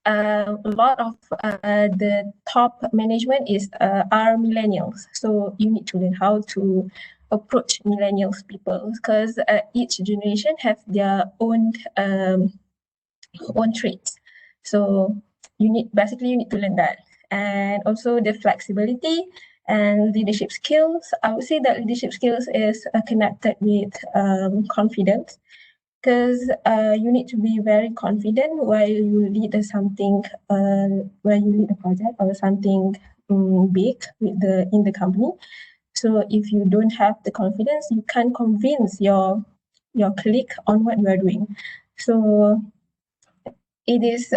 a lot of the top management are millennials. So you need to learn how to approach millennials people, because each generation have their own traits. So you need to learn that. And also the flexibility and leadership skills. I would say that leadership skills is connected with confidence, because you need to be very confident while you lead something, where you lead a project or something big in the company. So if you don't have the confidence, you can't convince your colleague on what you are doing. So it is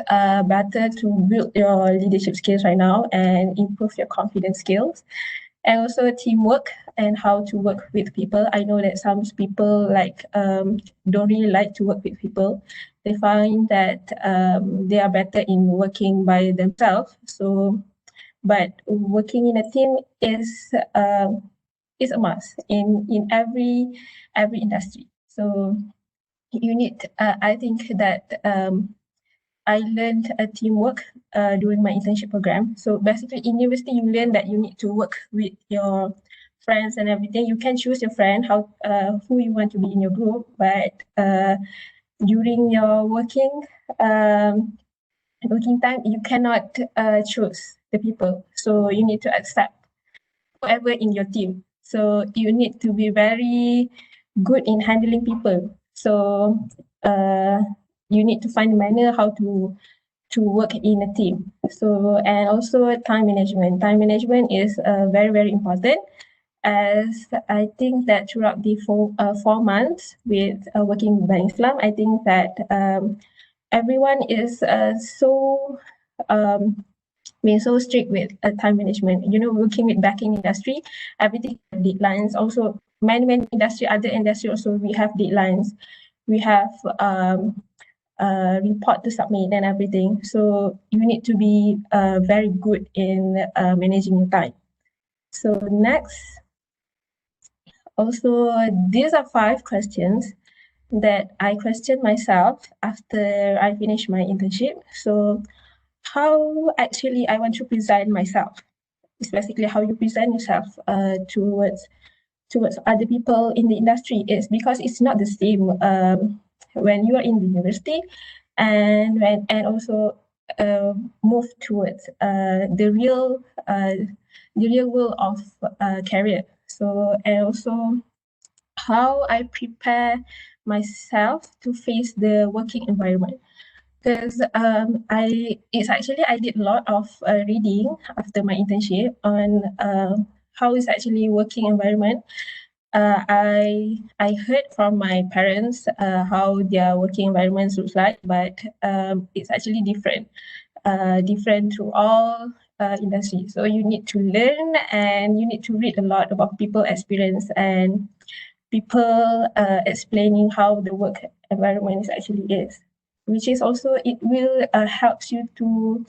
better to build your leadership skills right now and improve your confidence skills, and also teamwork and how to work with people. I know that some people don't really like to work with people. They find that they are better in working by themselves. So, but working in a team is a must in every industry. So you need. I think that I learned a teamwork during my internship program. So basically in university, you learn that you need to work with your friends and everything. You can choose your friend, who you want to be in your group, but during your working time, you cannot choose the people. So you need to accept whoever in your team. So you need to be very good in handling people. So you need to find a manner how to work in a team. So, and also time management. Time management is very, very important, as I think that throughout the 4 months with working with Bank Islam, I think that everyone is being so strict with time management. You know, working with banking industry, everything have deadlines. Also, many other industry also, we have deadlines. We have report to submit and everything. So you need to be very good in managing your time. So next, also these are 5 questions that I questioned myself after I finished my internship. So how actually I want to present myself. It's basically how you present yourself towards other people in the industry. Is because it's not the same when you are in the university and also move towards the real world of career. So, and also how I prepare myself to face the working environment, because I did a lot of reading after my internship on how is actually working environment. I heard from my parents how their working environments looks like, but it's actually different to all industries. So you need to learn and you need to read a lot about people experience and people explaining how the work environment is actually is, which is also it will helps you to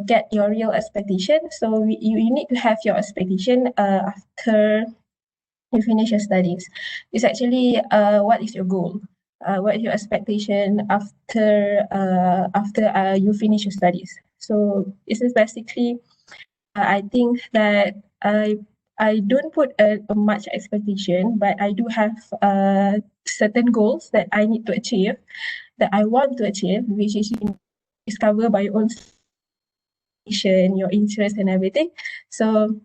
get your real expectation. So you need to have your expectation after you finish your studies. It's actually what is your goal? What is your expectation after you finish your studies? So this is basically I think that I don't put a much expectation, but I do have certain goals that I need to achieve, that I want to achieve, which is discover by your own your interest and everything. So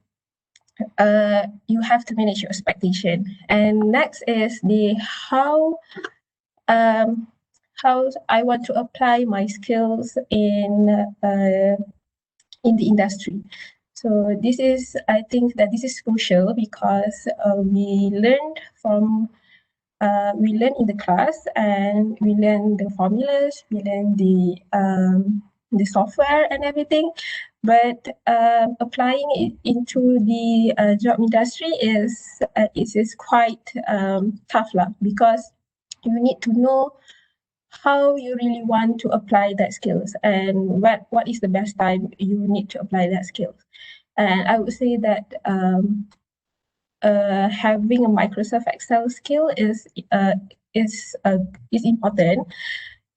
you have to manage your expectation. And next is the how I want to apply my skills in the industry. So this is, I think that this is crucial because we learn in the class and we learn the formulas, we learn the software and everything, but applying it into the job industry is quite tough lah, because you need to know how you really want to apply that skills and what is the best time you need to apply that skills. And I would say that having a Microsoft Excel skill is important,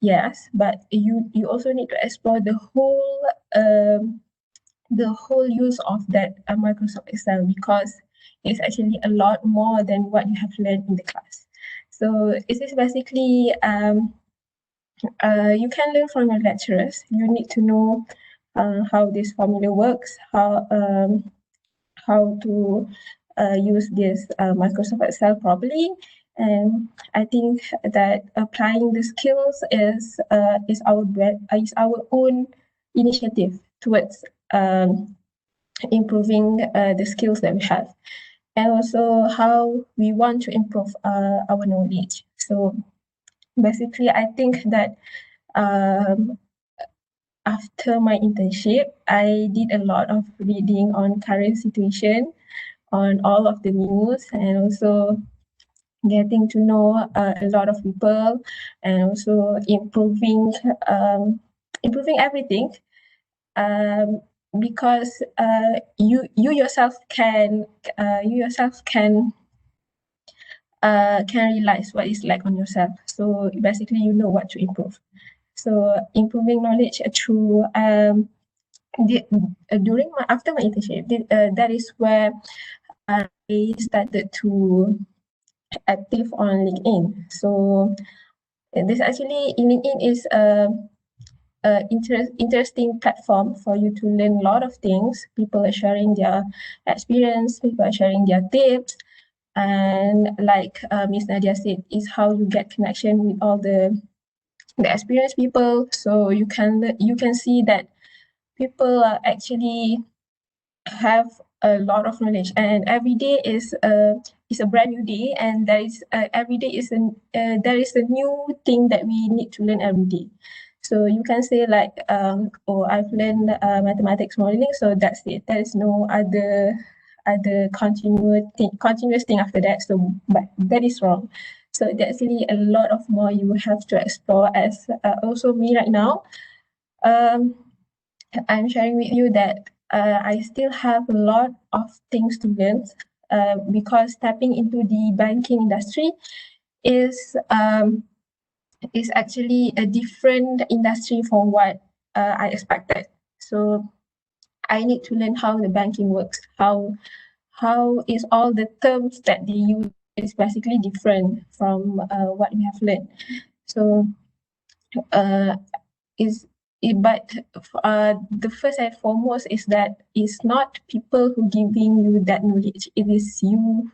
yes, but you also need to explore the whole use of that Microsoft Excel, because it's actually a lot more than what you have learned in the class. So it is basically you can learn from your lecturers. You need to know how this formula works, how to use this Microsoft Excel properly. And I think that applying the skills is our own initiative towards improving the skills that we have, and also how we want to improve our knowledge. So basically, I think that after my internship, I did a lot of reading on current situation, on all of the news, and also getting to know a lot of people, and also improving everything, because you yourself can realize what is like on yourself. So basically, you know what to improve. So improving knowledge through after my internship, that is where I started to active on LinkedIn. So this actually in LinkedIn is a interesting platform for you to learn a lot of things. People are sharing their experience, people are sharing their tips, and like Miss Nadia said, is how you get connection with all the experienced people. So you can see that people are actually have a lot of knowledge, and every day is a brand new day, and there is every day is there is a new thing that we need to learn every day. So you can say like oh, I've learned mathematics modeling, so that's it. There is no other continuous thing after that. So but that is wrong. So there's really a lot of more you have to explore. As also me right now, I'm sharing with you that I still have a lot of things to learn, because stepping into the banking industry is actually a different industry from what I expected. So I need to learn how the banking works, how is all the terms that they use is basically different from what we have learned. So but the first and foremost is that it's not people who giving you that knowledge. It is you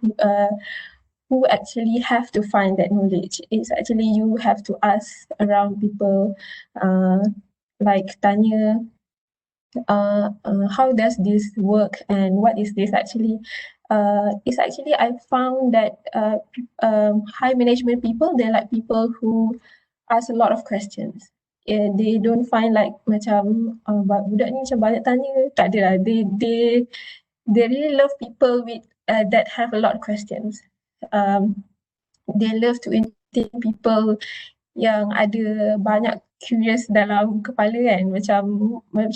who actually have to find that knowledge. It's actually you have to ask around people, like tanya, how does this work and what is this actually? It's actually I found that high management people, they're like people who ask a lot of questions. They don't find like macam budak ni macam banyak tanya, tak ada lah. They really love people with that have a lot of questions. They love to entertain people yang ada banyak curious dalam kepala kan, macam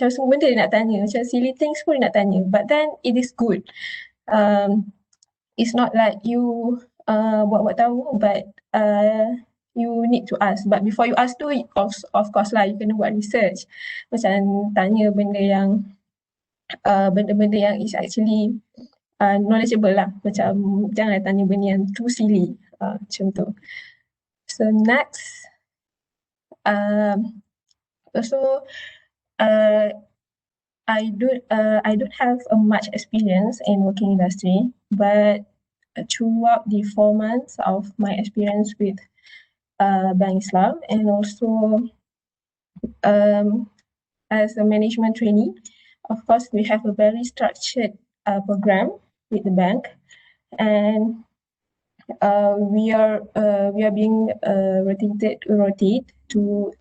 semua benda dia nak tanya, macam silly things pun dia nak tanya, but then it is good. It's not like you buat tahu, but you need to ask. But before you ask tu, of course lah, you kena buat research. Macam tanya benda yang benda-benda yang is actually knowledgeable lah. Macam jangan tanya benda yang too silly, macam tu. So next, also I don't have much experience in working industry, but throughout the 4 months of my experience with Bank Islam, and also as a management trainee, of course we have a very structured program with the bank, and we are being rotated to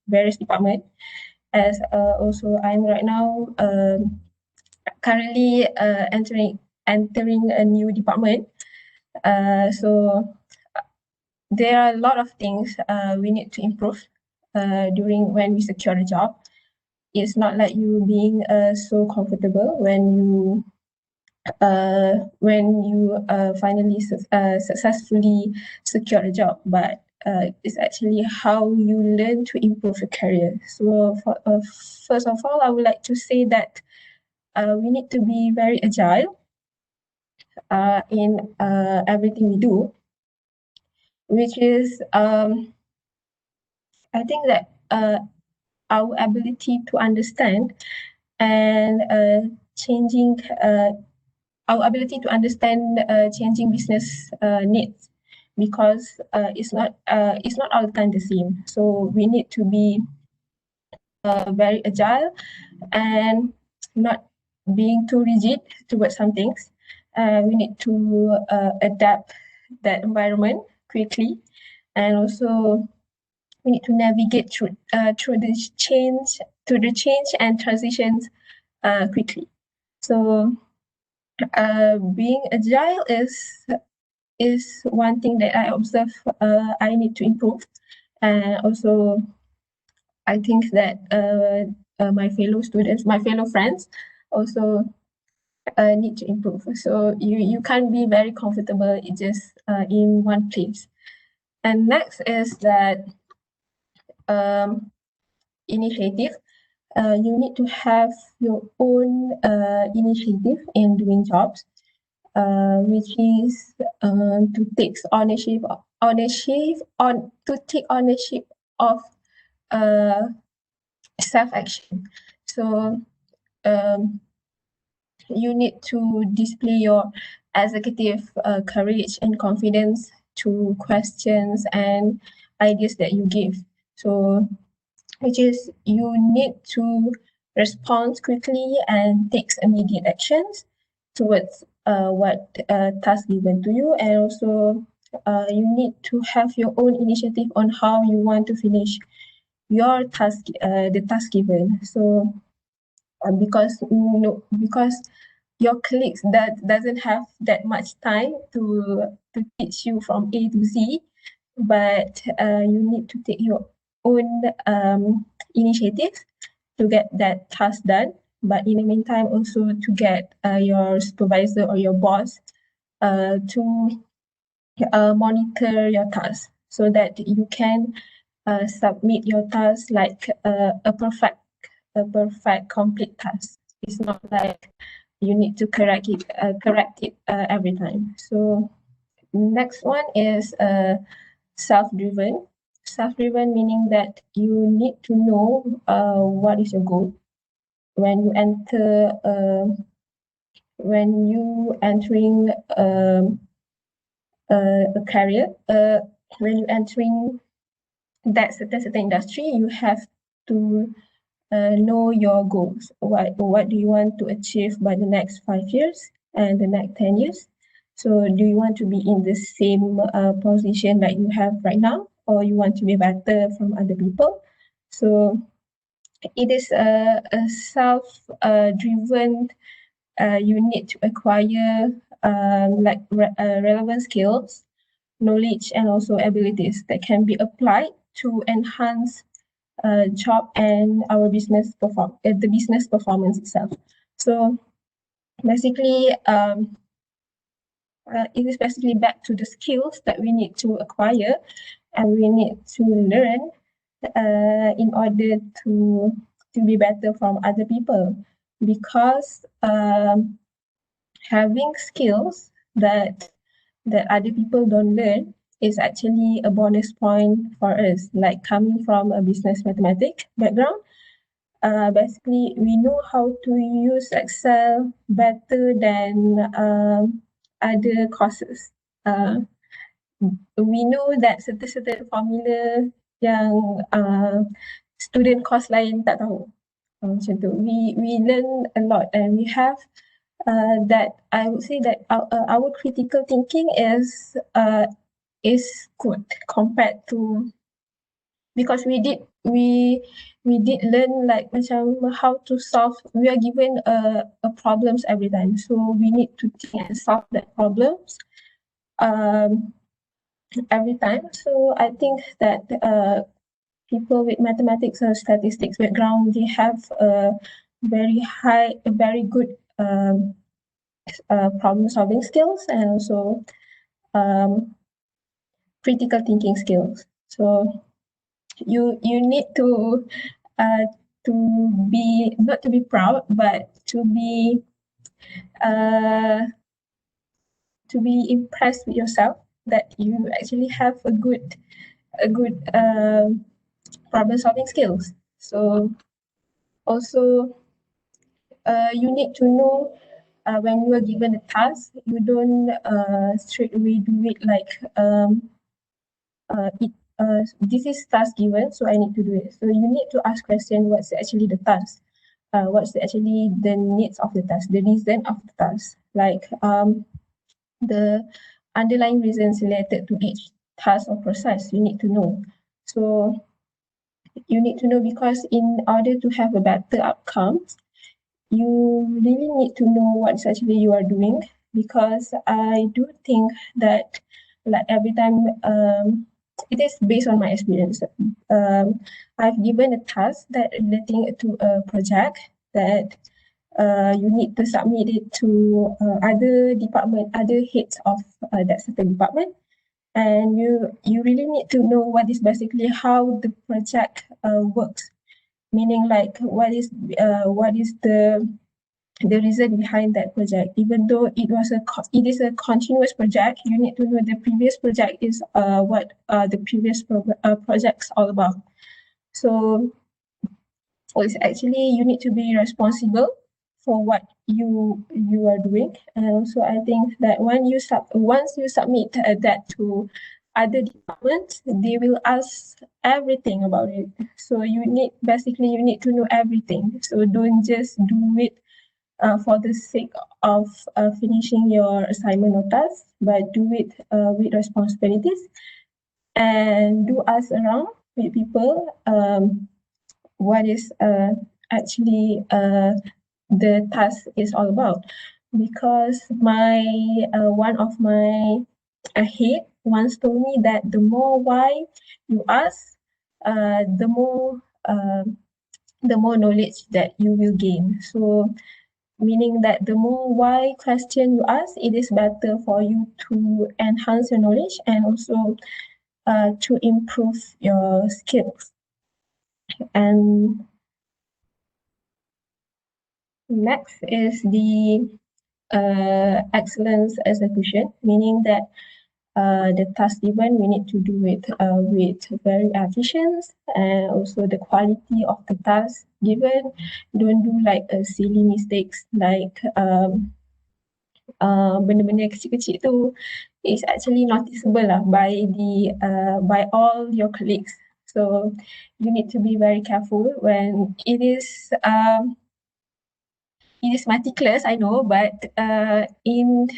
various departments. As also I'm right now currently entering a new department. So there are a lot of things we need to improve during when we secure a job. It's not like you being so comfortable when when you finally successfully secure a job, but it's actually how you learn to improve your career. So first of all, I would like to say that we need to be very agile in everything we do, which is I think that our ability to understand and changing our ability to understand changing business needs, because it's not all the time the same. So we need to be very agile and not being too rigid towards some things. We need to adapt that environment quickly, and also we need to navigate through the change and transitions quickly. So being agile is one thing that I observe I need to improve, and also I think that my fellow students, my fellow friends, also need to improve. So you can't be very comfortable just in one place. And next is that initiative. You need to have your own initiative in doing jobs, which is to take ownership of self-action. So you need to display your executive courage and confidence to questions and ideas that you give. So which is you need to respond quickly and take immediate actions towards what task given to you, and also you need to have your own initiative on how you want to finish your task, the task given. So because your colleagues doesn't have that much time to teach you from A to Z, but you need to take your own initiative to get that task done. But in the meantime, also to get your supervisor or your boss to monitor your task, so that you can submit your task like a perfect complete task. It's not like you need to correct it every time. So next one is self-driven. Self-driven meaning that you need to know what is your goal when you entering a career. When you entering that certain industry, you have to know your goals. What do you want to achieve by the next 5 years and the next 10 years? So do you want to be in the same position that you have right now, or you want to be better from other people? So it is a self-driven. You need to acquire relevant skills, knowledge, and also abilities that can be applied to enhance job and our the business performance itself. So basically, it is basically back to the skills that we need to acquire and we need to learn in order to be better from other people, because having skills that other people don't learn is actually a bonus point for us. Like coming from a business mathematics background, basically we know how to use Excel better than other courses. We know that certain formula yang student course lain tak tahu. Macam tu. We learn a lot, and we have that I would say that our critical thinking is good compared to, because we did learn like macam how to solve. We are given a problems every time, so we need to think and solve that problems every time. So I think that people with mathematics or statistics background, they have a very good problem solving skills, and also critical thinking skills. So you need uh, to be, not to be proud, but uh, to be impressed with yourself that you actually have a good problem solving skills. So also you need to know when you are given a task, you don't straight away do it like this is task given, so I need to do it. So you need to ask question, what's actually the task? What's actually the needs of the task, the reason of the task, like the underlying reasons related to each task or process. You need to know. So you need to know, because in order to have a better outcome, you really need to know what actually you are doing, because I do think that like every time it is based on my experience. I've given a task that relating to a project that you need to submit it to other department, other heads of that certain department, and you really need to know what is basically how the project works, meaning like what is the reason behind that project. Even though it is a continuous project, you need to know the previous project is what the previous projects all about. So it's actually you need to be responsible for what you are doing. And so I think that once you submit that to other departments, they will ask everything about it. So you need to know everything. So don't just do it for the sake of finishing your assignment or task, but do it with responsibilities, and do ask around with people what is actually the task is all about. Because my one of my head once told me that the more why you ask, the more knowledge that you will gain. So meaning that the more why question you ask, it is better for you to enhance your knowledge and also to improve your skills. And next is the excellence execution, meaning that the task given, we need to do it with very efficient, and also the quality of the task given. Don't do like silly mistakes like benda-benda kecil-kecil tu is actually noticeable lah by all your colleagues. So you need to be very careful when it is meticulous, I know, but in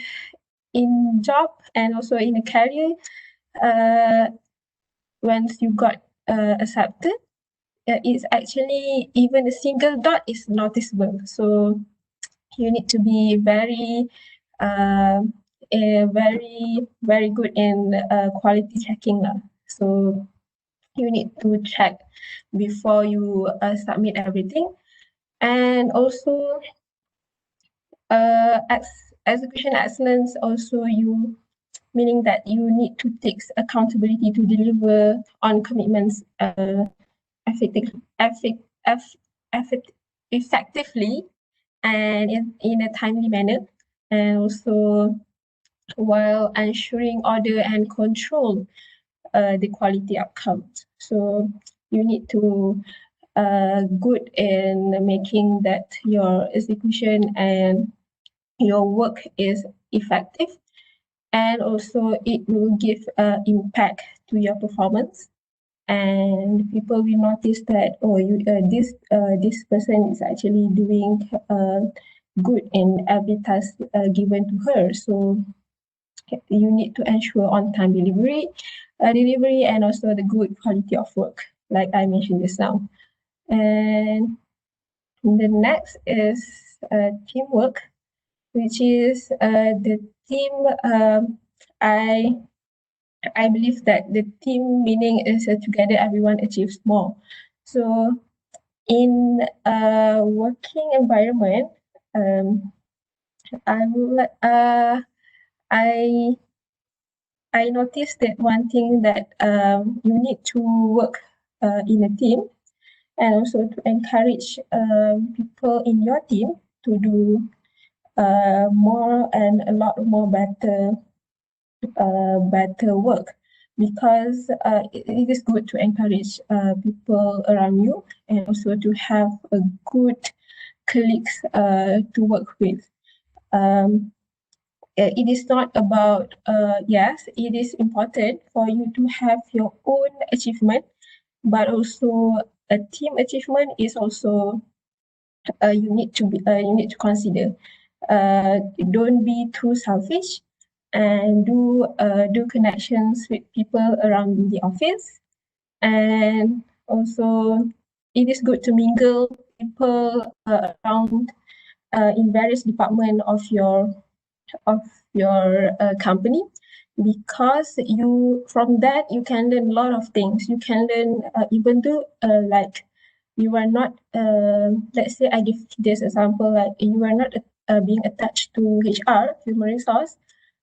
job and also in a career, once you got accepted, it's actually even a single dot is noticeable. So you need to be very very good in quality checking lah. So you need to check before you submit everything. And also execution excellence, also meaning that you need to take accountability to deliver on commitments effectively and in a timely manner, and also while ensuring order and control the quality outcomes. So you need to good in making that your execution and your work is effective, and also it will give impact to your performance, and people will notice that this person is actually doing good in every task given to her. So you need to ensure on-time delivery, and also the good quality of work, like I mentioned just now. And the next is teamwork, which is the team. I believe that the team meaning is together everyone achieves more. So in a working environment, I I noticed that one thing that you need to work in a team, and also to encourage people in your team to do more and a lot more better work, because it is good to encourage people around you, and also to have a good colleagues to work with. It is not about yes, it is important for you to have your own achievement, but also a team achievement is also you need to consider. Don't be too selfish, and do connections with people around the office, and also it is good to mingle people around in various department of your company, because you from that you can learn a lot of things. You can learn even though like you are not let's say I give this example, like you are not being attached to HR, human resource,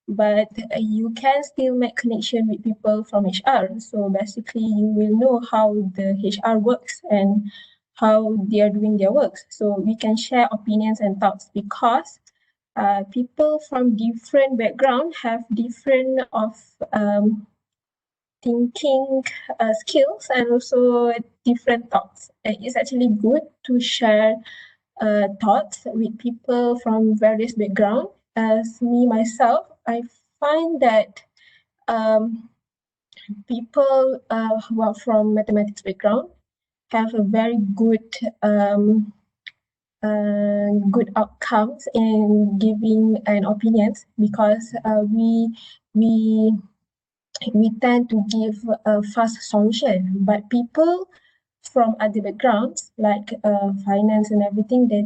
but you can still make connection with people from HR. So basically you will know how the HR works and how they are doing their works. So we can share opinions and thoughts, because people from different background have different of thinking skills, and also different thoughts. It's actually good to share thoughts with people from various background. As me myself, I find that people who are from mathematics background have a very good outcomes in giving an opinions, because we tend to give a fast solution, but people from other backgrounds like finance and everything, they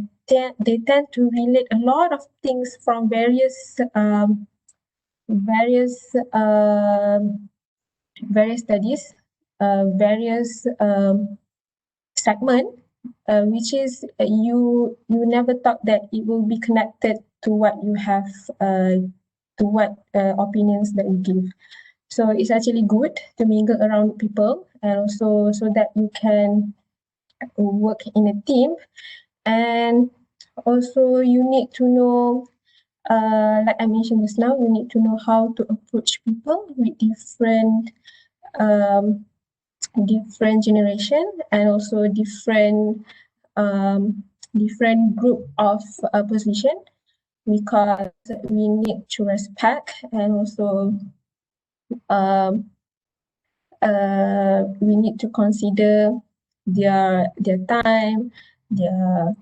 tend to relate a lot of things from various various studies, various segment, which is you never thought that it will be connected to what you have to what opinions that you give. So it's actually good to mingle around people, and also so that you can work in a team. And also you need to know, like I mentioned just now, you need to know how to approach people with different generation, and also different group of position, because we need to respect, and also we need to consider their time, their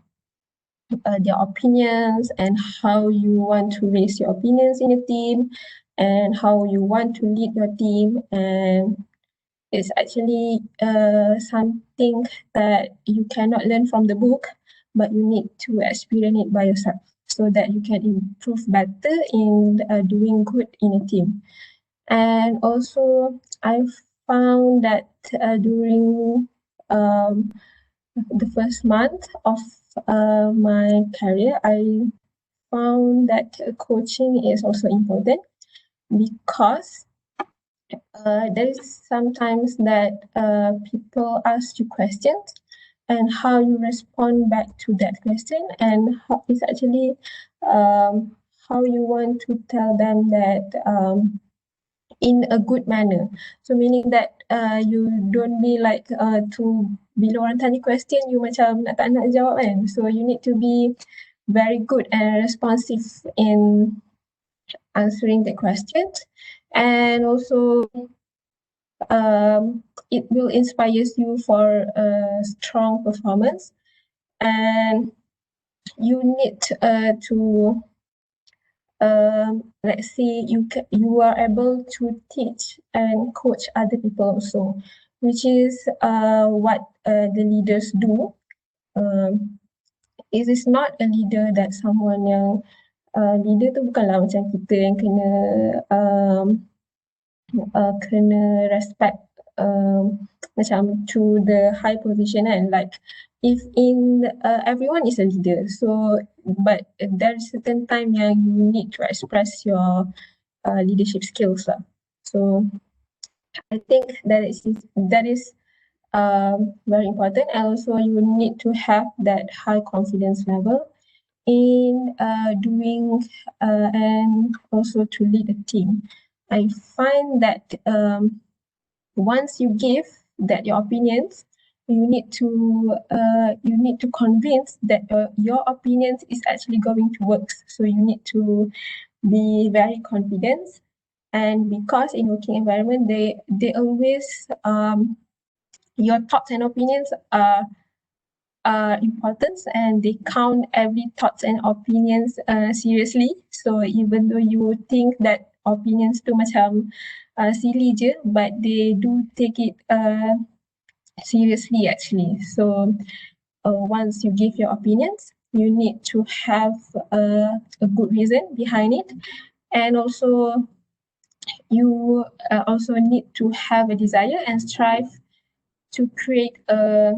opinions, and how you want to raise your opinions in a team, and how you want to lead your team. And it's actually something that you cannot learn from the book, but you need to experience it by yourself, so that you can improve better in doing good in a team. And also I found that during the first month of my career, I found that coaching is also important, because there is sometimes that people ask you questions, and how you respond back to that question, and how it's actually how you want to tell them that in a good manner. So meaning that you don't be like to bila orang tanya question you macam tak nak jawab kan. So you need to be very good and responsive in answering the questions. And also it will inspire you for a strong performance, and you need to let's say you are able to teach and coach other people also, which is what the leaders do. It is not a leader that someone yang leader tu bukanlah macam kita yang kena respect macam to the high position kan, like if in everyone is a leader, so but there is certain time yang you need to express your leadership skills lah. So I think that is very important, and also you need to have that high confidence level in doing and also to lead a team. I find that once you give that your opinions, you need to convince that your opinions is actually going to work. So you need to be very confident, and because in working environment they always your thoughts and opinions are important, and they count every thoughts and opinions seriously. So even though you would think that opinions tu macam silly je, but they do take it seriously actually. So once you give your opinions, you need to have a good reason behind it, and also you also need to have a desire and strive to create a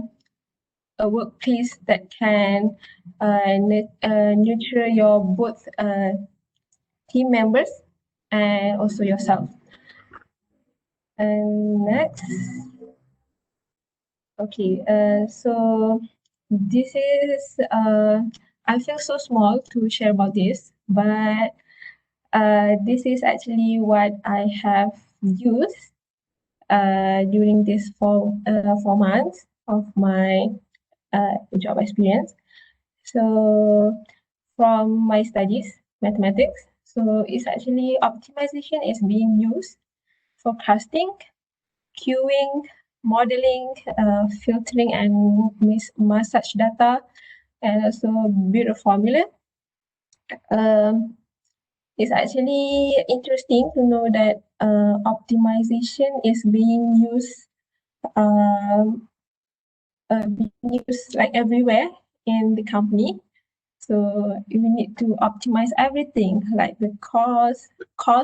workplace that can nurture your both team members and also yourself. And next, okay, so this is I feel so small to share about this, but this is actually what I have used during this 4 months of my job experience. So from my studies, mathematics, so it's actually optimization is being used, forecasting, queuing, modeling, filtering and massage data, and also build a formula. It's actually interesting to know that optimization is being used like everywhere in the company. So we need to optimize everything, like the cost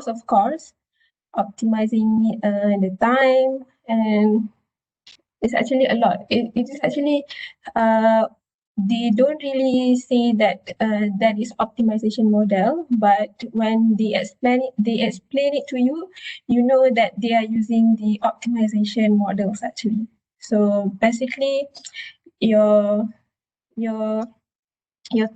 of course, optimizing the time, and it's actually a lot. It is actually they don't really say that that is optimization model, but when they explain it to you, you know that they are using the optimization models actually. So basically, your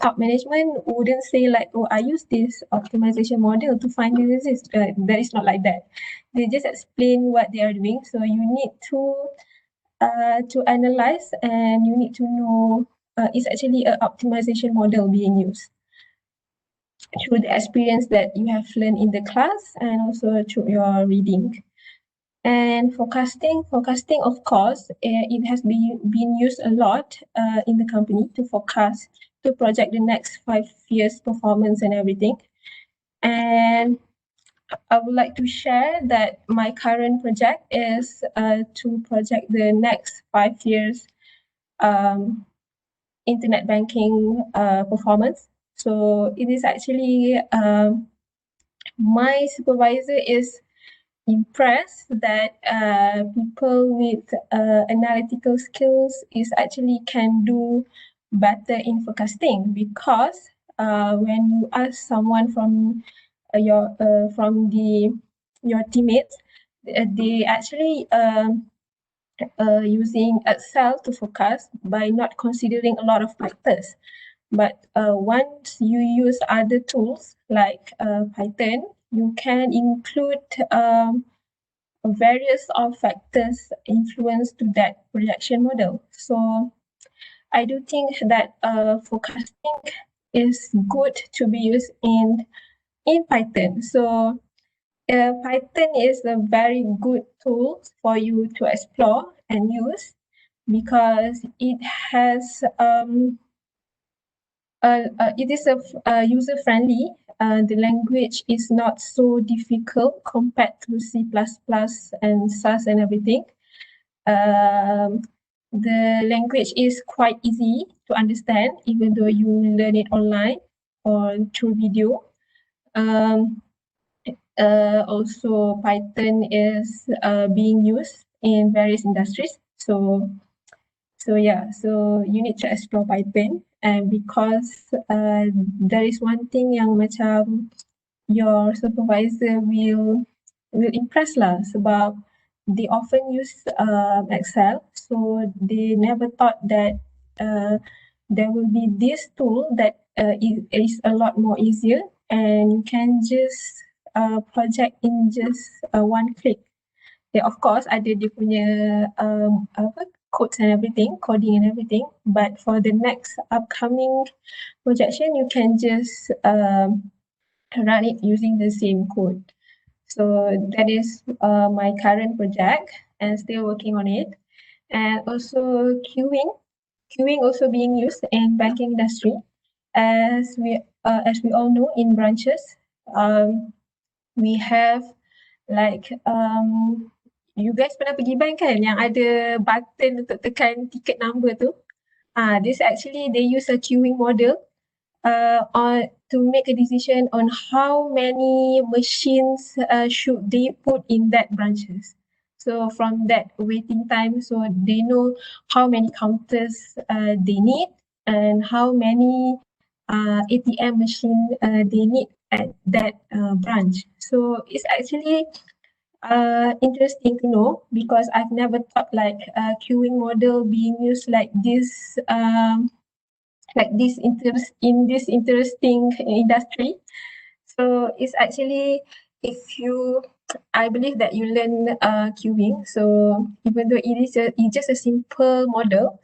top management wouldn't say like, oh, I use this optimization model to find this. That is not like that. They just explain what they are doing. So you need to analyze, and you need to know it's actually an optimization model being used through the experience that you have learned in the class and also through your reading. And forecasting, of course, it has been used a lot in the company to forecast, to project the next 5 years performance and everything. And I would like to share that my current project is to project the next 5 years internet banking performance. So it is actually my supervisor is impressed that people with analytical skills is actually can do better in forecasting, because when you ask someone from your teammates, they actually using Excel to forecast by not considering a lot of factors. But once you use other tools like Python, you can include various of factors influence to that projection model. So I do think that forecasting is good to be used in Python. So Python is a very good tool for you to explore and use, because it has it is a user friendly. The language is not so difficult compared to C++ and SAS and everything. The language is quite easy to understand, even though you learn it online or through video. Also, Python is being used in various industries. So So yeah, so you need to explore Python, and because there is one thing yang macam your supervisor will impress lah, sebab they often use Excel, so they never thought that there will be this tool that is a lot more easier, and you can just project in just one click. Yeah, of course ada dia punya codes and everything, coding and everything, but for the next upcoming projection, you can just run it using the same code. So that is my current project and still working on it. And also queuing also being used in banking industry. As we all know, in branches, we have like you guys pernah pergi bank kan yang ada button untuk tekan ticket number tu. This actually they use a queuing model to make a decision on how many machines should they put in that branches. So from that waiting time, so they know how many counters they need and how many ATM machine they need at that branch. So it's actually interesting to know because I've never thought like queuing model being used like this in this interesting industry. So it's actually I believe that you learn queuing. So even though it's just a simple model,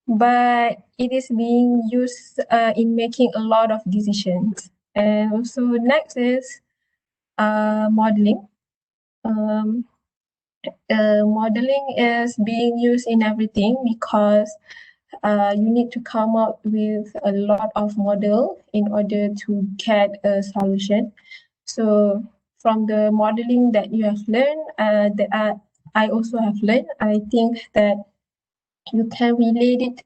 but it is being used in making a lot of decisions. And also next is modeling. Modeling is being used in everything because you need to come up with a lot of model in order to get a solution. So from the modeling that you have learned, that I also have learned, I think that you can relate it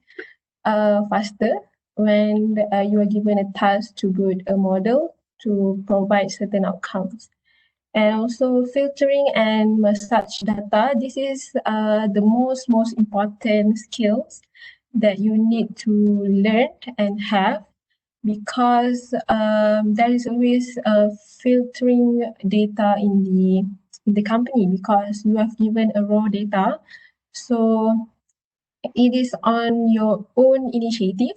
faster when you are given a task to build a model to provide certain outcomes. And also filtering and massage data. This is the most important skills that you need to learn and have because there is always filtering data in the company because you have given a raw data. So it is on your own initiative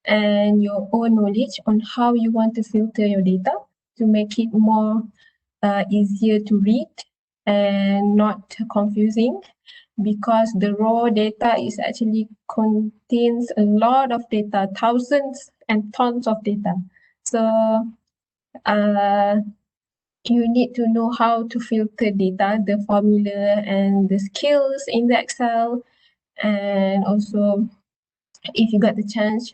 and your own knowledge on how you want to filter your data to make it more easier to read and not confusing because the raw data is actually contains a lot of data, thousands and tons of data. So you need to know how to filter data, the formula and the skills in the Excel, and also if you got the chance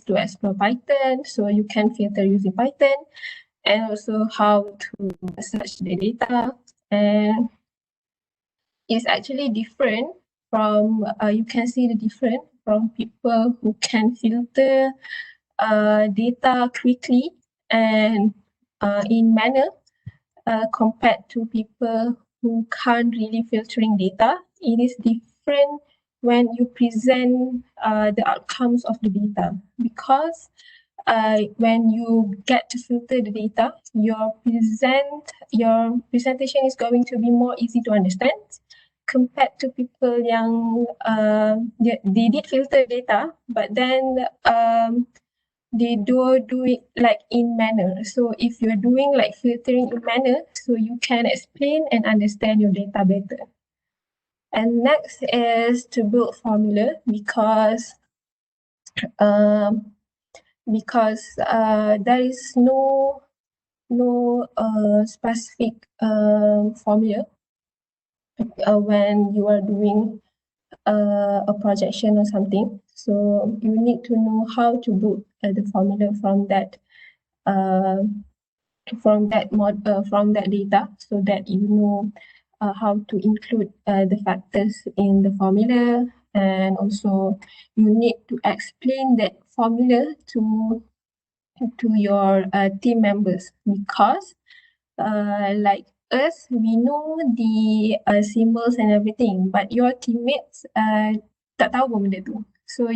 to explore Python, so you can filter using Python, and also how to search the data. And it's actually different from you can see the difference from people who can filter data quickly and in manner compared to people who can't really filtering data. It is different when you present the outcomes of the data because when you get to filter the data, your presentation is going to be more easy to understand compared to people yang they did filter data, but then they do it like in manner. So if you're doing like filtering in manner, so you can explain and understand your data better. And next is to build formula because there is no specific formula when you are doing a projection or something. So you need to know how to build the formula from that data so that you know how to include the factors in the formula, and also you need to explain that formula to your team members because like us, we know the symbols and everything, but your teammates tak tahu pun benda tu. So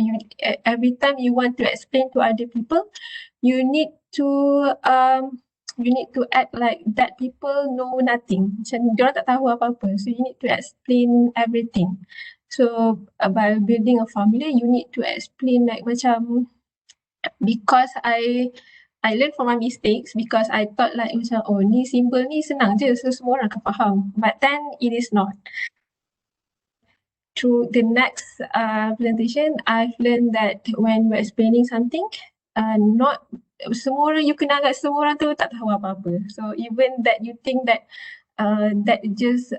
every time you want to explain to other people, you need to act like that people know nothing. Macam diorang tak tahu apa-apa. So you need to explain everything. So by building a formula, you need to explain like macam, because I learn from my mistakes, because I thought like macam, oh ni simple ni senang je, so semua orang akan faham. But then it is not. Through the next presentation, I've learned that when we're explaining something, not semua orang, you kena agak semua orang tu tak tahu apa-apa. So even that you think that that just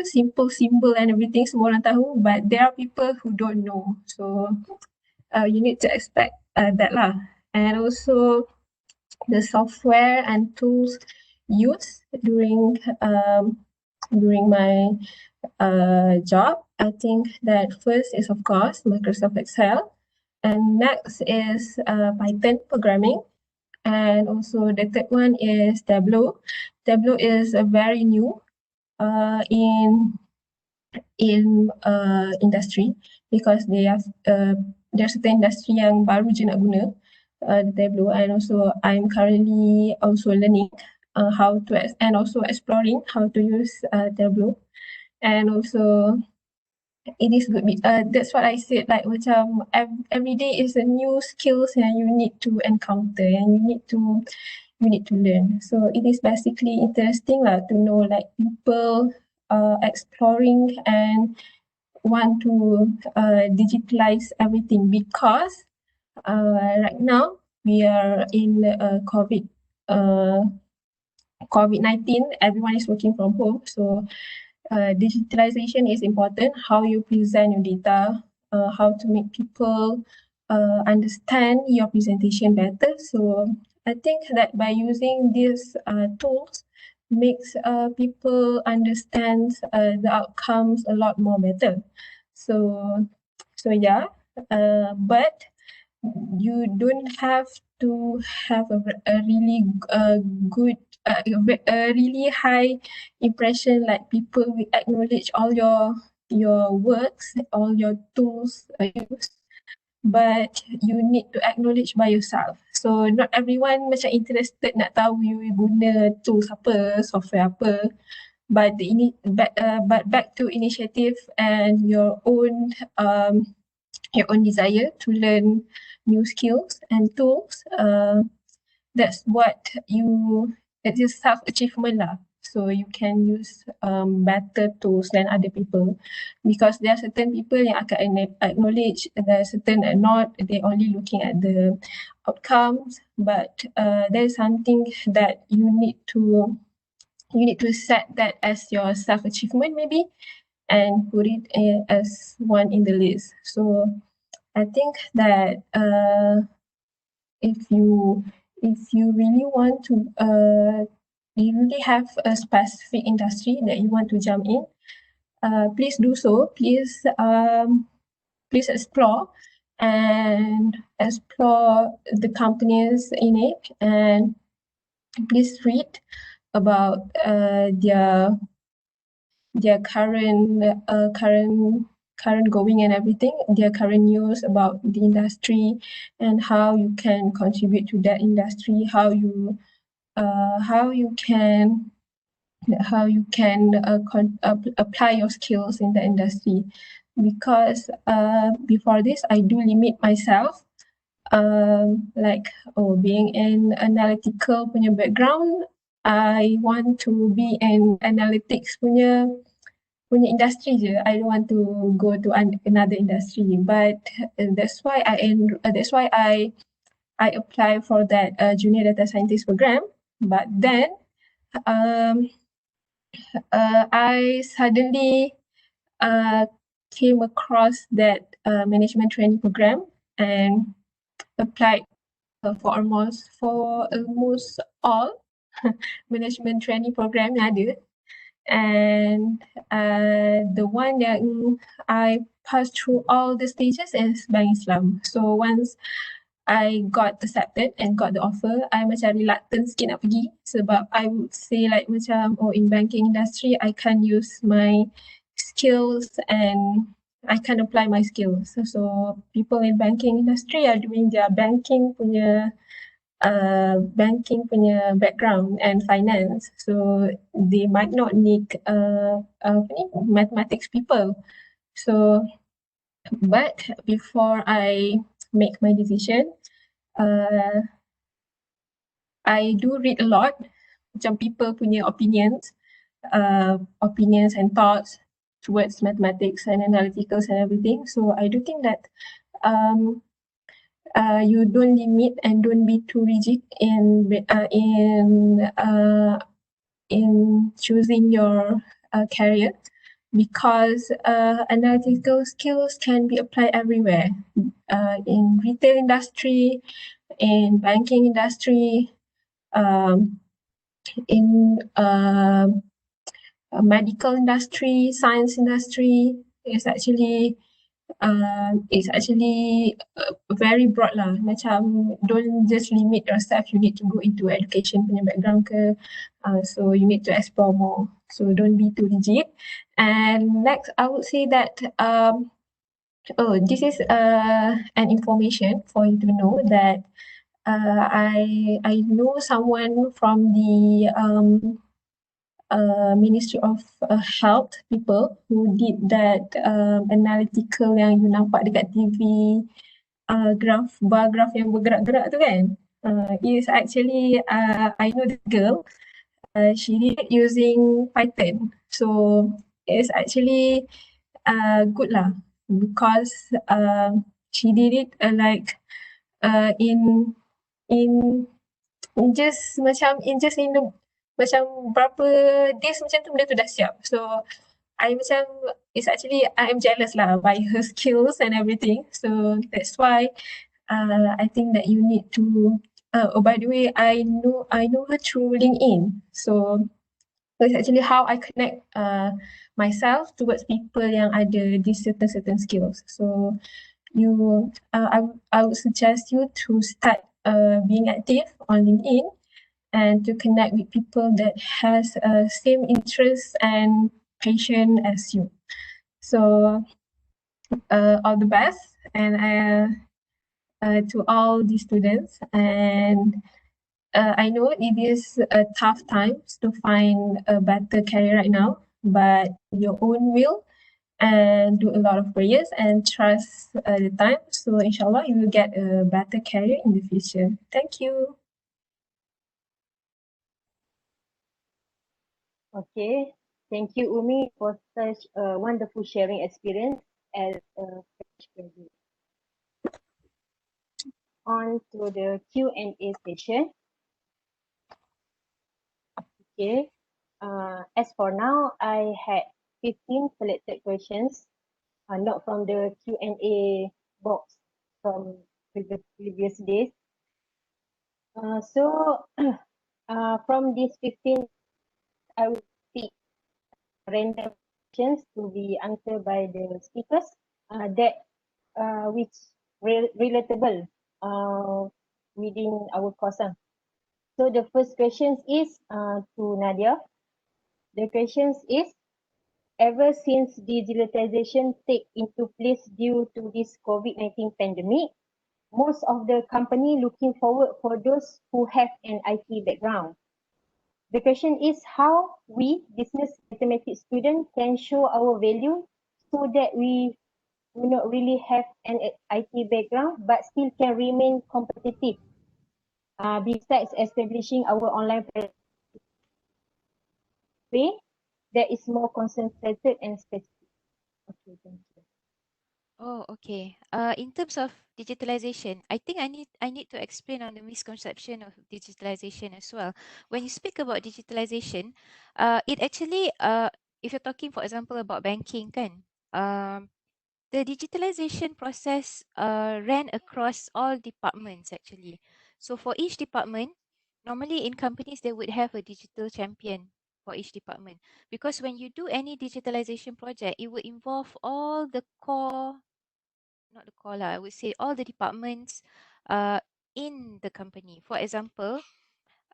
simple symbol and everything semua orang tahu, but there are people who don't know. So you need to expect that lah. And also the software and tools used during my job. I think that first is of course Microsoft Excel, and next is Python programming, and also the third one is Tableau. Tableau is very new in industry, because there's certain industry yang baru je nak guna Tableau, and also I'm currently also learning how to and also exploring how to use Tableau. And also it is good. That's what I said, like macam every day is a new skills and you need to encounter and you need to learn. So it is basically interesting lah to know like people exploring and want to digitalize everything, because right now we are in COVID-19, everyone is working from home. So digitalization is important, how you present your data, how to make people understand your presentation better. So I think that by using these tools makes people understand the outcomes a lot more better. So yeah, but you don't have to have a really good a really high impression, like people will acknowledge all your works, all your tools used, but you need to acknowledge by yourself. So not everyone macam interested nak tahu you guna tools apa, software apa, but back to initiative and your own desire to learn new skills and tools. That's what it is self-achievement lah. So you can use better tools than other people, because there are certain people yang akan acknowledge, there are certain that not, they're only looking at the outcomes, but there's something that you need to set that as your self-achievement maybe, and put it as one in the list. So I think that if you really want to you really have a specific industry that you want to jump in, please do so. Please explore the companies in it, and please read about their current going and everything, their current news about the industry and how you can contribute to that industry, how you can apply your skills in the industry. Because before this, I do limit myself, like being in analytical punya background, I want to be in analytics punya industry je. I don't want to go to another industry, but that's why I apply for that junior data scientist program. But then I suddenly came across that management training program and applied for almost all management training program yang ada. And the one that I passed through all the stages is Bank Islam. So once I got accepted and got the offer, I macam reluctant sikit nak pergi sebab I would say like macam in banking industry I can use my skills and I can apply my skills. So people in banking industry are doing their banking punya background and finance, so they might not need mathematics people. So but before I make my decision, I do read a lot macam people punya opinions and thoughts towards mathematics and analyticals and everything. So I do think that you don't limit and don't be too rigid in choosing your career, because analytical skills can be applied everywhere, in retail industry, in banking industry, in medical industry, science industry. It's actually very broad lah. Macam don't just limit yourself. You need to go into education punya background ke. So you need to explore more. So don't be too rigid. And next, I would say that this is an information for you to know that I know someone from the Ministry of Health people who did that analytical yang you nampak dekat TV, bar graph yang bergerak-gerak tu kan. Is actually I know the girl. She did it using Python, so it's actually good lah, because she did it in just in the macam berapa days macam tu benda tu dah siap. So I macam it's actually I am jealous lah by her skills and everything. So that's why I think that you need to by the way, I know her through LinkedIn. So it's actually how I connect myself towards people yang ada these certain skills. So I would suggest you to start being active on LinkedIn and to connect with people that has same interests and passion as you. So all the best, and to all the students. And I know it is a tough times to find a better career right now, but your own will and do a lot of prayers and trust the time. So inshallah, you will get a better career in the future. Thank you. Okay, thank you Ummi for such a wonderful sharing experience as a fresh graduate. On to the Q&A session. Okay, as for now, I had 15 selected questions, not from the Q&A box from previous days. So from these 15, I will pick random questions to be answered by the speakers which relatable within our course. So the first question is to Nadia. The question is, ever since digitalization take into place due to this COVID-19 pandemic, most of the company looking forward for those who have an IT background. The question is how we, business mathematics students, can show our value so that we do not really have an IT background but still can remain competitive. Besides establishing our online way that is more concentrated and specific. Okay, thank you. Oh, okay. In terms of digitalization, I think I need to explain on the misconception of digitalization as well. When you speak about digitalization, it actually, if you're talking, for example, about banking, kan, the digitalization process ran across all departments actually. So for each department, normally in companies they would have a digital champion for each department, because when you do any digitalization project, it would involve all the core, not the core lah, I would say all the departments in the company. For example,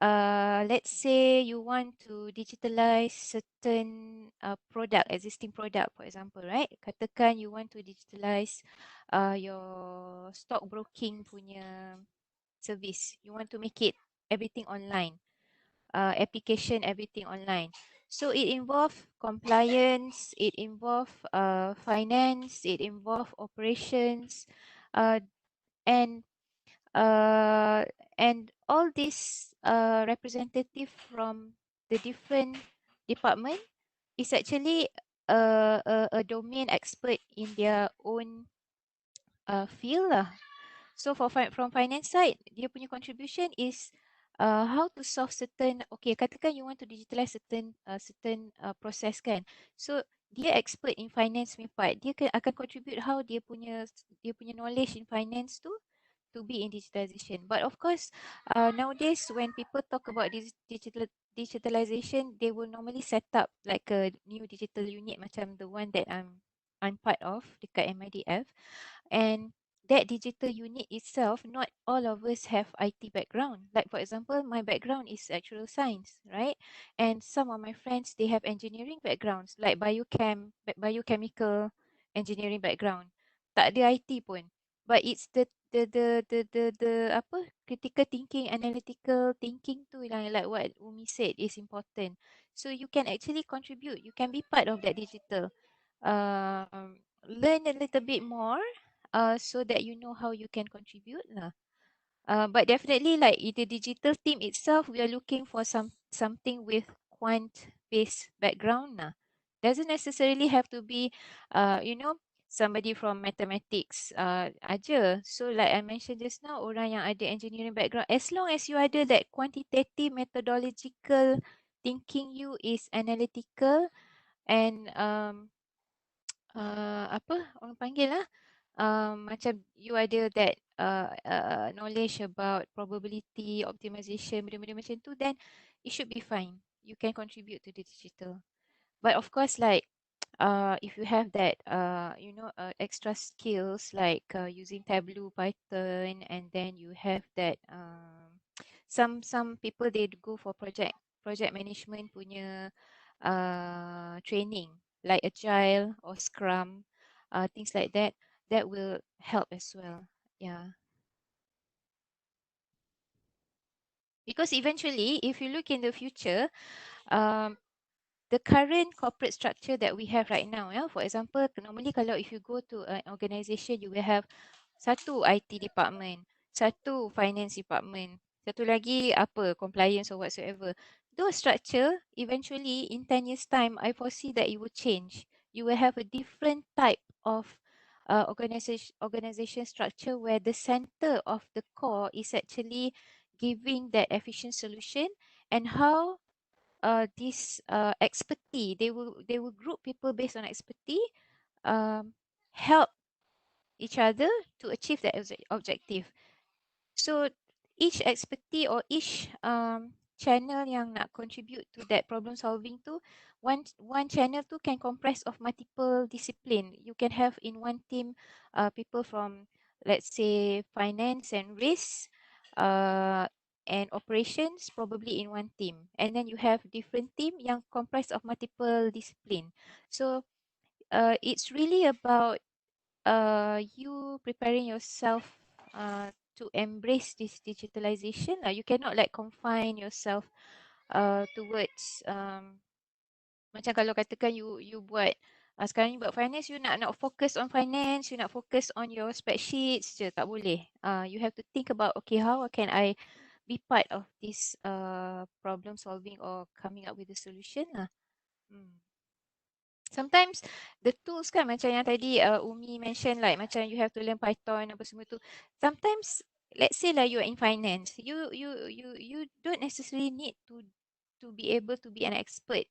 let's say you want to digitalize certain product, existing product, for example, right? Katakan you want to digitalize your stockbroking punya service. You want to make it everything online, application everything online. So it involve compliance, it involve finance, it involve operations, uh, and uh, all these representative from the different department is actually a domain expert in their own field lah. So from finance side, dia punya contribution is how to solve certain, okay, katakan you want to digitalize certain process kan. So dia expert in finance punya part. Dia akan contribute how dia punya knowledge in finance tu to be in digitalization. But of course, nowadays when people talk about this digitalization, they will normally set up like a new digital unit macam the one that I'm part of dekat MIDF. And that digital unit itself, not all of us have IT background. Like for example, my background is actuarial science, right? And some of my friends, they have engineering backgrounds like biochemical engineering background. Tak ada IT pun. But it's the apa, critical thinking, analytical thinking tu like what Ummi said is important. So you can actually contribute. You can be part of that digital. Learn a little bit more so that you know how you can contribute lah. But definitely like in the digital team itself, we are looking for something with quant-based background lah. Doesn't necessarily have to be, somebody from mathematics aja. So like I mentioned just now, orang yang ada engineering background, as long as you ada that quantitative methodological thinking, you is analytical and apa orang panggil lah, macam you ada that knowledge about probability optimization, benda-benda macam tu, then it should be fine. You can contribute to the digital. But of course, like if you have that extra skills like using Tableau, Python, and then you have that some people they go for project management punya training like Agile or Scrum, things like that. That will help as well. Yeah. Because eventually, if you look in the future, um, the current corporate structure that we have right now, yeah, for example, normally kalau if you go to an organisation, you will have satu IT department, satu finance department, satu lagi apa, compliance or whatsoever. Those structure, eventually in 10 years time, I foresee that it will change. You will have a different type of organization structure where the center of the core is actually giving that efficient solution, and how this expertise, they will group people based on expertise, help each other to achieve that objective. So each expertise or each channel yang nak contribute to that problem solving tu, one channel tu can comprise of multiple discipline. You can have in one team people from, let's say, finance and risk, and operations probably in one team, and then you have different team yang comprise of multiple discipline. So it's really about you preparing yourself to embrace this digitalization. You cannot like confine yourself towards macam kalau katakan you buat sekarang you buat finance, you nak focus on finance, you nak focus on your spreadsheets je, tak boleh. You have to think about, okay, how can I be part of this problem solving or coming up with a solution lah. Sometimes the tools kan macam yang tadi Ummi mention, like macam you have to learn Python apa semua tu. Sometimes let's say like you are in finance, you don't necessarily need to be able to be an expert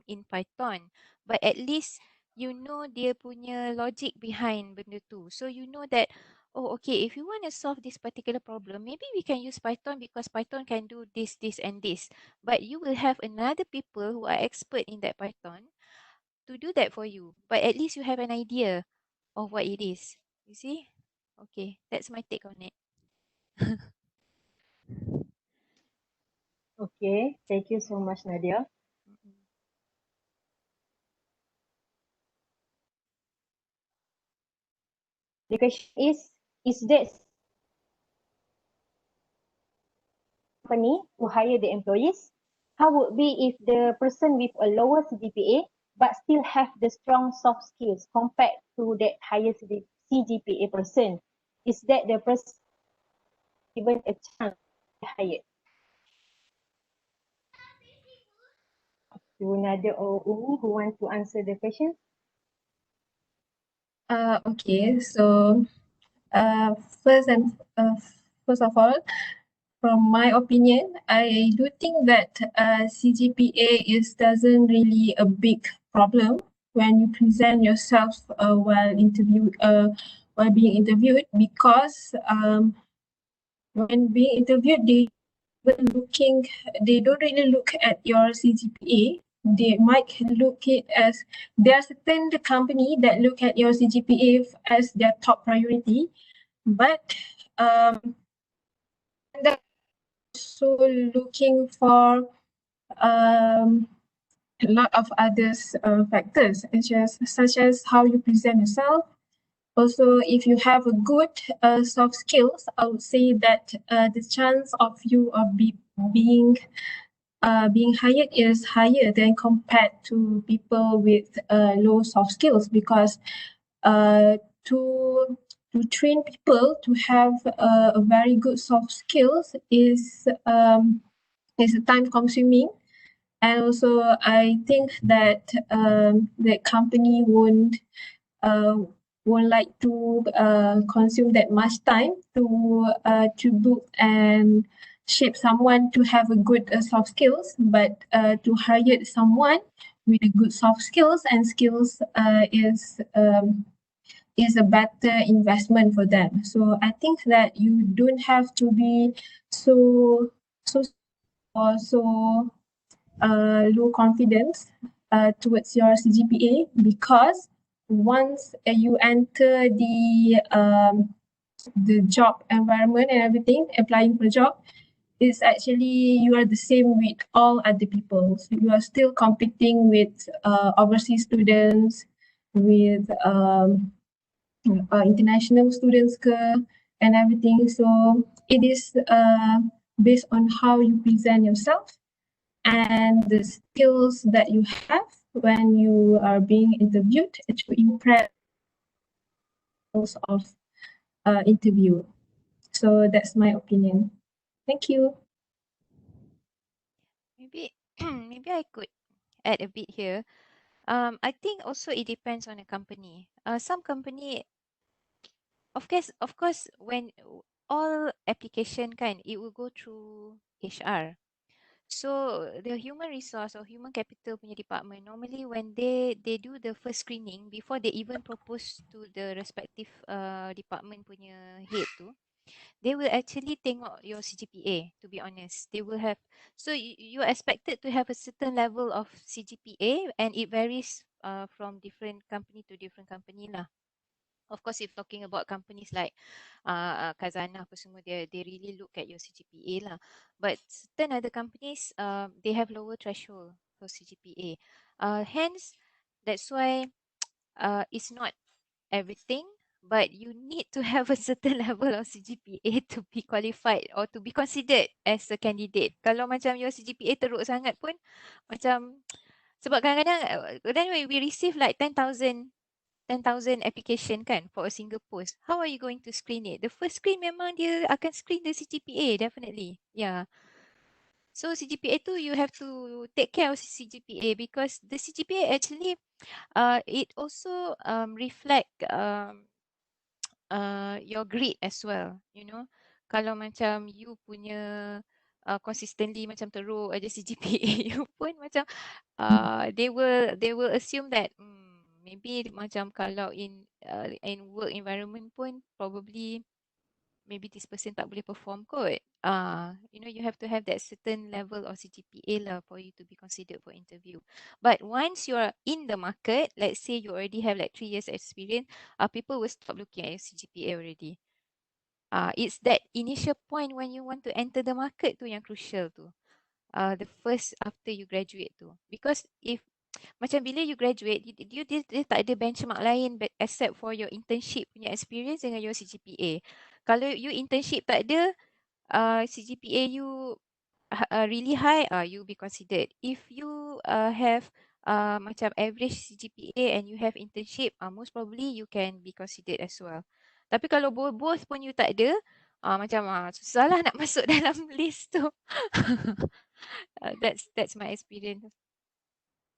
in Python, but at least you know dia punya logic behind benda tu. So you know that, oh okay, if you want to solve this particular problem, maybe we can use Python because Python can do this, this and this. But you will have another people who are expert in that Python to do that for you. But at least you have an idea of what it is. You see? Okay, that's my take on it. Okay, thank you so much, Nadia. Mm-mm. The question is that company to hire the employees? How would be if the person with a lower CGPA but still have the strong soft skills compared to that higher CGPA person? Is that the person given a chance to be hired? Do Nadia or Ummi who want to answer the question? Okay, so uh, first and first of all, from my opinion, I do think that CGPA doesn't really a big problem when you present yourself while being interviewed, because when being interviewed they don't really look at your CGPA. They might look it as, there are certain company that look at your CGPA as their top priority, but they're also looking for um, a lot of others factors, such as how you present yourself. Also, if you have a good soft skills, I would say that the chance of you being being hired is higher than compared to people with low soft skills, because uh, to to train people to have a very good soft skills is time consuming. And also I think that the company uh, won't like to consume that much time to book and shape someone to have a good soft skills, but to hire someone with a good soft skills and skills is a better investment for them. So I think that you don't have to be so so or so low confidence towards your CGPA, because once you enter the job environment and everything, applying for a job, is actually you are the same with all other people. So you are still competing with overseas students, with international students and everything. So it is based on how you present yourself and the skills that you have when you are being interviewed to impress of interview. So that's my opinion. Thank you. Maybe maybe I could add a bit here. I think also it depends on the company. Some company, of course, when all application kind, it will go through HR. So the human resource or human capital punya department, normally when they do the first screening before they even propose to the respective department punya head tu, they will actually tengok your CGPA. To be honest, they will have, so you are expected to have a certain level of CGPA, and it varies from different company to different company lah. Of course, if talking about companies like Khazanah apa semua, they really look at your CGPA lah. But certain other companies, they have lower threshold for CGPA. Hence, that's why it's not everything, but you need to have a certain level of CGPA to be qualified or to be considered as a candidate. Kalau macam your CGPA teruk sangat pun, macam sebab kadang-kadang then when we receive like 10,000 application kan for a single post, how are you going to screen it? The first screen memang dia akan screen the CGPA, definitely. Yeah. So CGPA tu you have to take care of CGPA, because the CGPA actually it also reflect your grade as well, you know. Kalau macam you punya consistently macam teruk aja CGPA you pun macam they will assume that maybe macam kalau in work environment pun probably maybe this person tak boleh perform kot. You know, you have to have that certain level of CGPA lah for you to be considered for interview. But once you're in the market, let's say you already have like 3 years experience, people will stop looking at your CGPA already. It's that initial point when you want to enter the market tu yang crucial tu. The first after you graduate tu. Because if macam bila you graduate, dia tak ada benchmark lain except for your internship punya experience dengan your CGPA. Kalau you internship tak ada, CGPA you really high, you be considered. If you have macam average CGPA and you have internship, most probably you can be considered as well. Tapi kalau both pun you tak ada, macam susahlah nak masuk dalam list tu. That's my experience.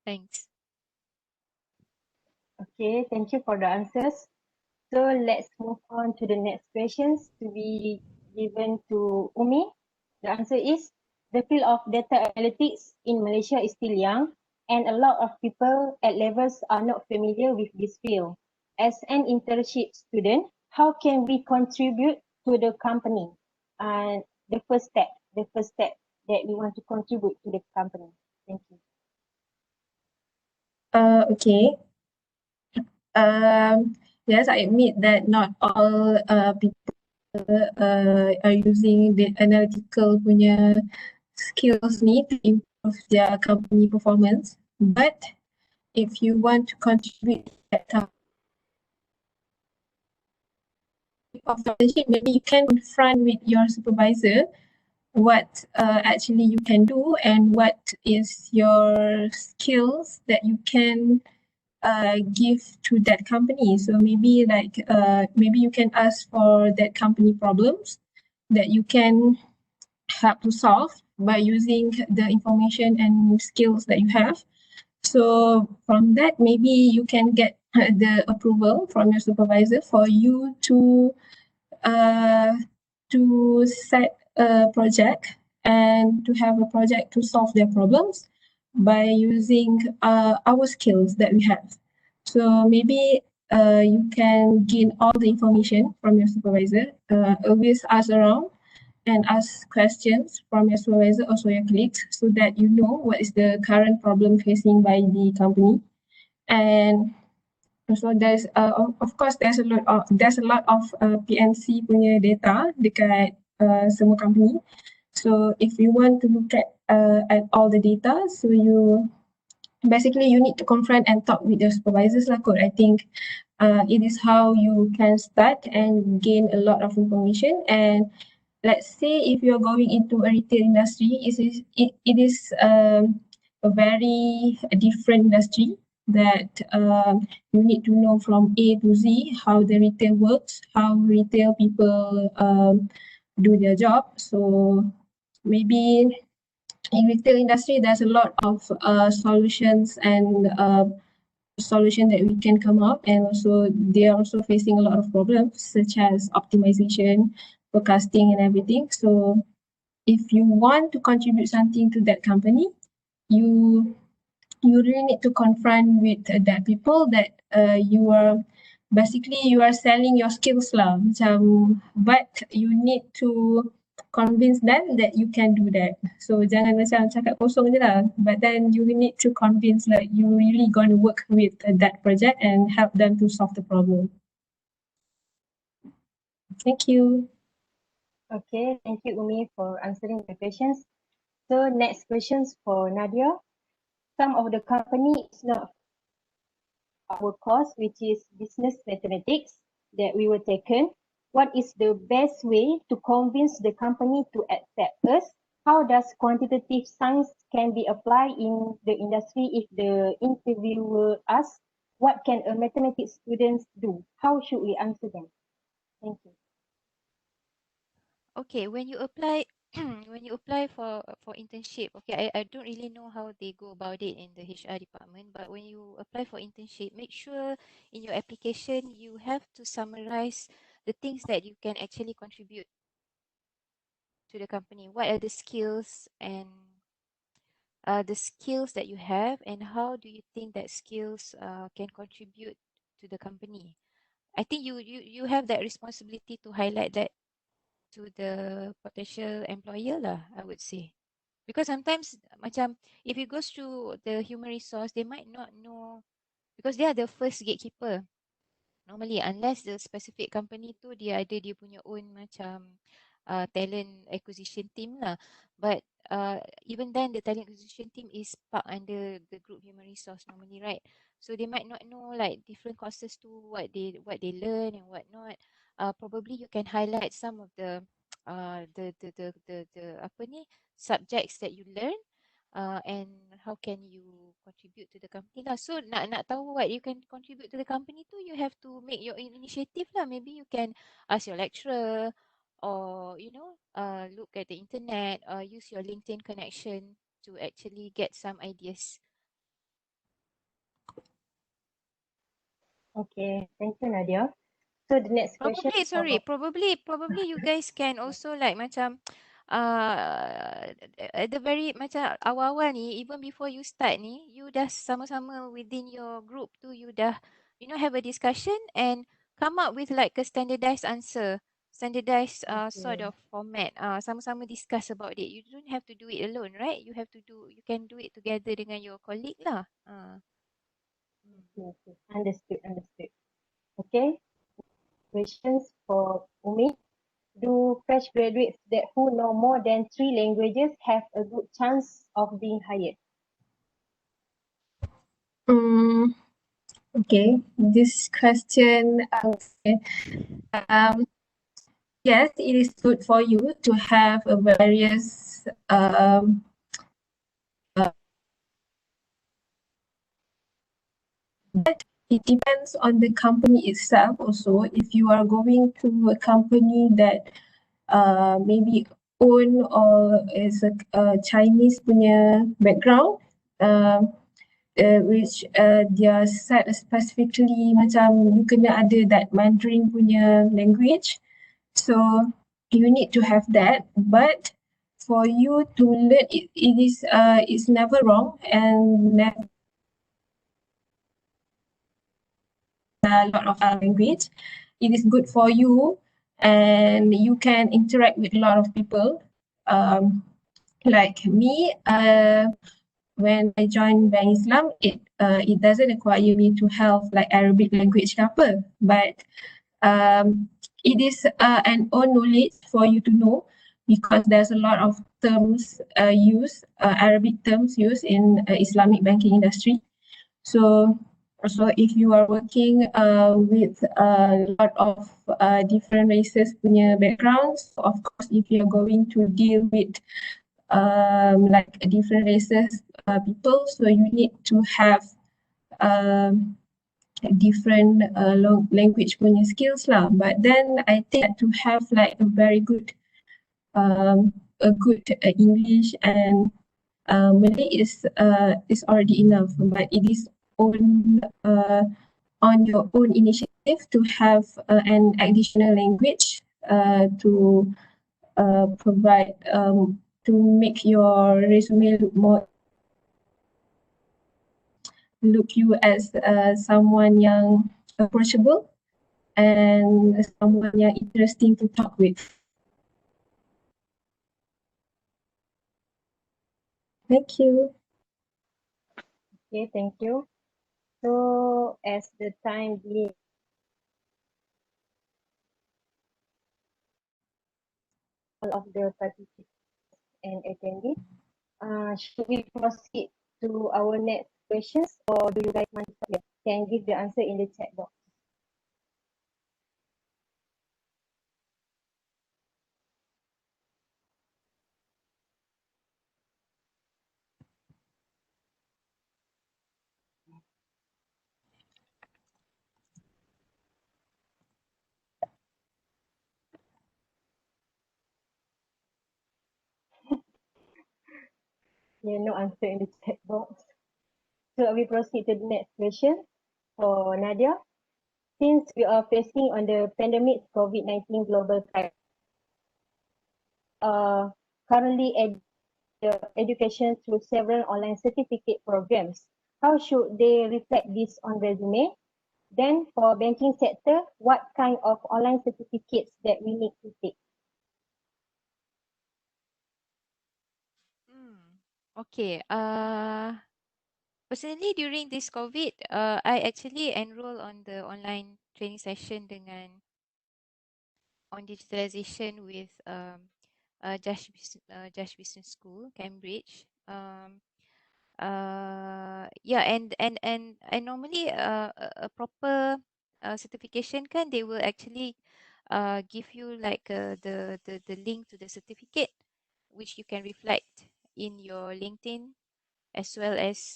Thanks. Okay, thank you for the answers. So let's move on to the next questions to be given to Ummi. The answer is, the field of data analytics in Malaysia is still young, and a lot of people at levels are not familiar with this field. As an internship student, how can we contribute to the company? The first step that we want to contribute to the company. Thank you. Okay. Yes, I admit that not all people are using the analytical punya skills ni to improve their company performance. But if you want to contribute to that type of internship, maybe you can confront with your supervisor what actually you can do and what is your skills that you can give to that company. So maybe like maybe you can ask for that company problems that you can help to solve by using the information and skills that you have. So from that, maybe you can get the approval from your supervisor for you uh, to set a project and to have a project to solve their problems by using our skills that we have. So maybe you can gain all the information from your supervisor. Always ask around and ask questions from your supervisor, also your colleagues, so that you know what is the current problem facing by the company. And also there's of course there's a lot of PNC punya data dekat semua company. So if you want to look at all the data, so you basically you need to confront and talk with your supervisors lah kot. I think it is how you can start and gain a lot of information. And let's say if you're going into a retail industry, it is a very different industry that you need to know from A to Z how the retail works, how retail people do their job. So maybe in retail industry, there's a lot of solutions and solution that we can come up, and also they are also facing a lot of problems such as optimization, forecasting and everything. So if you want to contribute something to that company, you really need to confront with that people that you are basically you are selling your skills lah macam, but you need to convince them that you can do that. So jangan macam cakap kosong je lah, but then you need to convince like you really going to work with that project and help them to solve the problem. Thank you. Okay, thank you Ummi for answering the questions. So next questions for Nadia. Some of the company is not our course, which is business mathematics that we were taken. What is the best way to convince the company to accept us? How does quantitative science can be applied in the industry if the interviewer asks, what can a mathematics student do? How should we answer them? Thank you. Okay, when you apply when you apply for internship, okay, I don't really know how they go about it in the HR department, but when you apply for internship, make sure in your application you have to summarize the things that you can actually contribute to the company. What are the skills and the skills that you have, and how do you think that skills can contribute to the company? I think you have that responsibility to highlight that to the potential employer lah, I would say. Because sometimes macam if it goes through the human resource, they might not know because they are the first gatekeeper. Normally, unless the specific company tu dia ada dia punya own macam talent acquisition team lah. But even then, the talent acquisition team is part under the group human resource normally, right? So they might not know like different courses to what they learn and what not. Probably you can highlight some of the apa ni subjects that you learn, and how can you contribute to the company lah. So nak tahu what you can contribute to the company tu, you have to make your own initiative lah. Maybe you can ask your lecturer, or look at the internet, or use your LinkedIn connection to actually get some ideas. Okay, thank you, Nadia. So the next question. Probably you guys can also like macam at the very macam awal-awal ni, even before you start ni, you dah sama-sama within your group tu, you dah have a discussion and come up with like a standardized answer, standardized sort Okay. of format. Sama-sama discuss about it. You don't have to do it alone, right? You can do it together dengan your colleague lah. Okay. Understood. Okay. Questions for Ummi. Do fresh graduates who know more than 3 languages have a good chance of being hired? Okay, this question, yes, it is good for you to have a various but it depends on the company itself also. If you are going to a company that maybe own or is a Chinese punya background, which dia set specifically macam you kena ada that Mandarin punya language, so you need to have that. But for you to learn it is it's never wrong and never a lot of language. It is good for you and you can interact with a lot of people. Like me, when I joined Bank Islam, it doesn't require me to have like Arabic language ke apa, but it is an own knowledge for you to know, because there's a lot of terms Arabic terms used in Islamic banking industry. So if you are working with a lot of different races punya backgrounds, of course, if you're going to deal with like different races people, so you need to have different language punya skills lah. But then I think to have like a very good a good English and Malay is already enough, but it is on your own initiative to have an additional language to provide to make your resume look you as someone yang approachable and someone yang interesting to talk with. Thank you. Okay, thank you. So as the time being all of the participants and attendees, should we proceed to our next questions, or do you guys want to can give the answer in the chat box? Yeah, no answer in the chat box. So we proceed to the next question for Nadia. Since we are facing on the pandemic COVID-19 global crisis, currently education through several online certificate programs, how should they reflect this on resume? Then for banking sector, what kind of online certificates that we need to take? Okay. Personally, during this COVID, I actually enroll on the online training session on digitalization with Josh Business School, Cambridge. Yeah, and normally a proper certification kan, they will actually give you like the link to the certificate, which you can reflect in your LinkedIn, as well as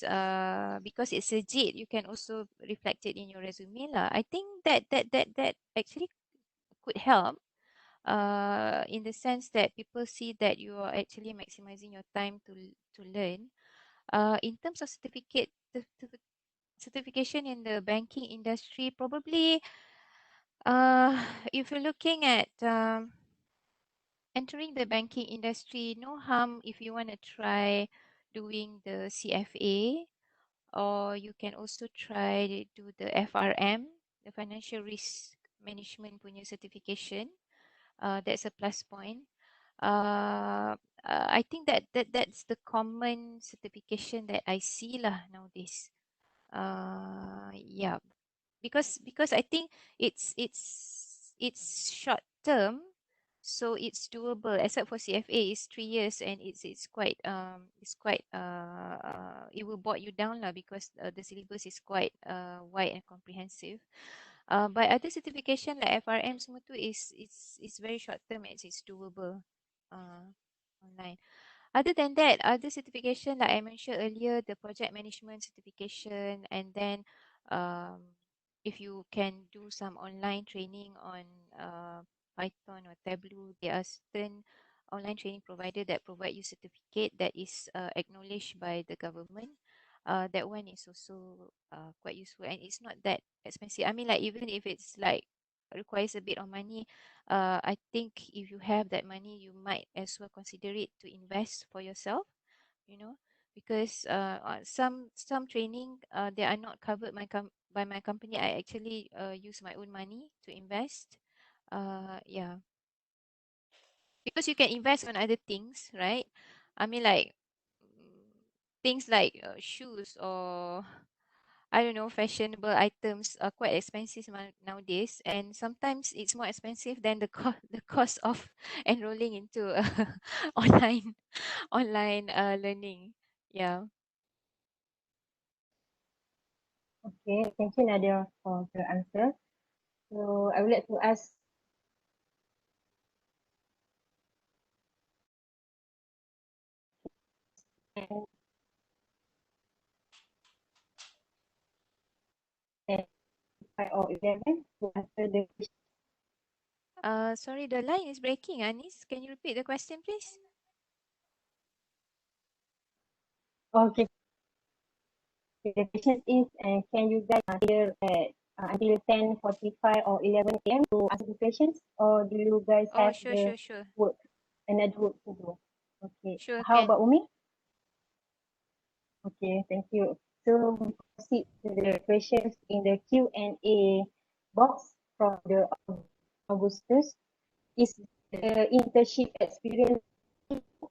because it's legit, you can also reflect it in your resume lah. I think that actually could help in the sense that people see that you are actually maximizing your time to learn. In terms of certification in the banking industry, probably if you're looking at entering the banking industry, no harm if you want to try doing the CFA, or you can also try to do the FRM, the Financial Risk Management punya certification. That's a plus point. I think that's the common certification that I see lah nowadays. Yeah, because I think it's short term, so it's doable. Except for CFA, it's 3 years, and it's quite it will bog you down lah, because the syllabus is quite wide and comprehensive. But other certification like FRM semua tu is very short term, and it's doable online. Other than that, other certification like I mentioned earlier, the project management certification, and then if you can do some online training on Python or Tableau, there are certain online training provider that provide you certificate that is acknowledged by the government. That one is also quite useful, and it's not that expensive. I mean, like, even if it's like requires a bit of money, I think if you have that money, you might as well consider it to invest for yourself, you know, because some training they are not covered by my company. I actually use my own money to invest. Yeah, because you can invest on other things, right? I mean, like things like shoes, or I don't know, fashionable items are quite expensive nowadays, and sometimes it's more expensive than the cost of enrolling into online learning. Yeah. Okay, thank you, Nadia, for the answer. So I would like to ask and 5 or 11 to answer the question. Sorry, the line is breaking, Anis. Can you repeat the question, please? Okay, the question is, can you guys here at until 10:45 or 11 a.m. to answer the questions, or do you guys Oh, have sure, the sure, sure. work, another work to do? Okay, Sure, how can. about Ummi? Okay, thank you. So we proceed to the questions in the Q&A box from the Augustus. Is the internship experience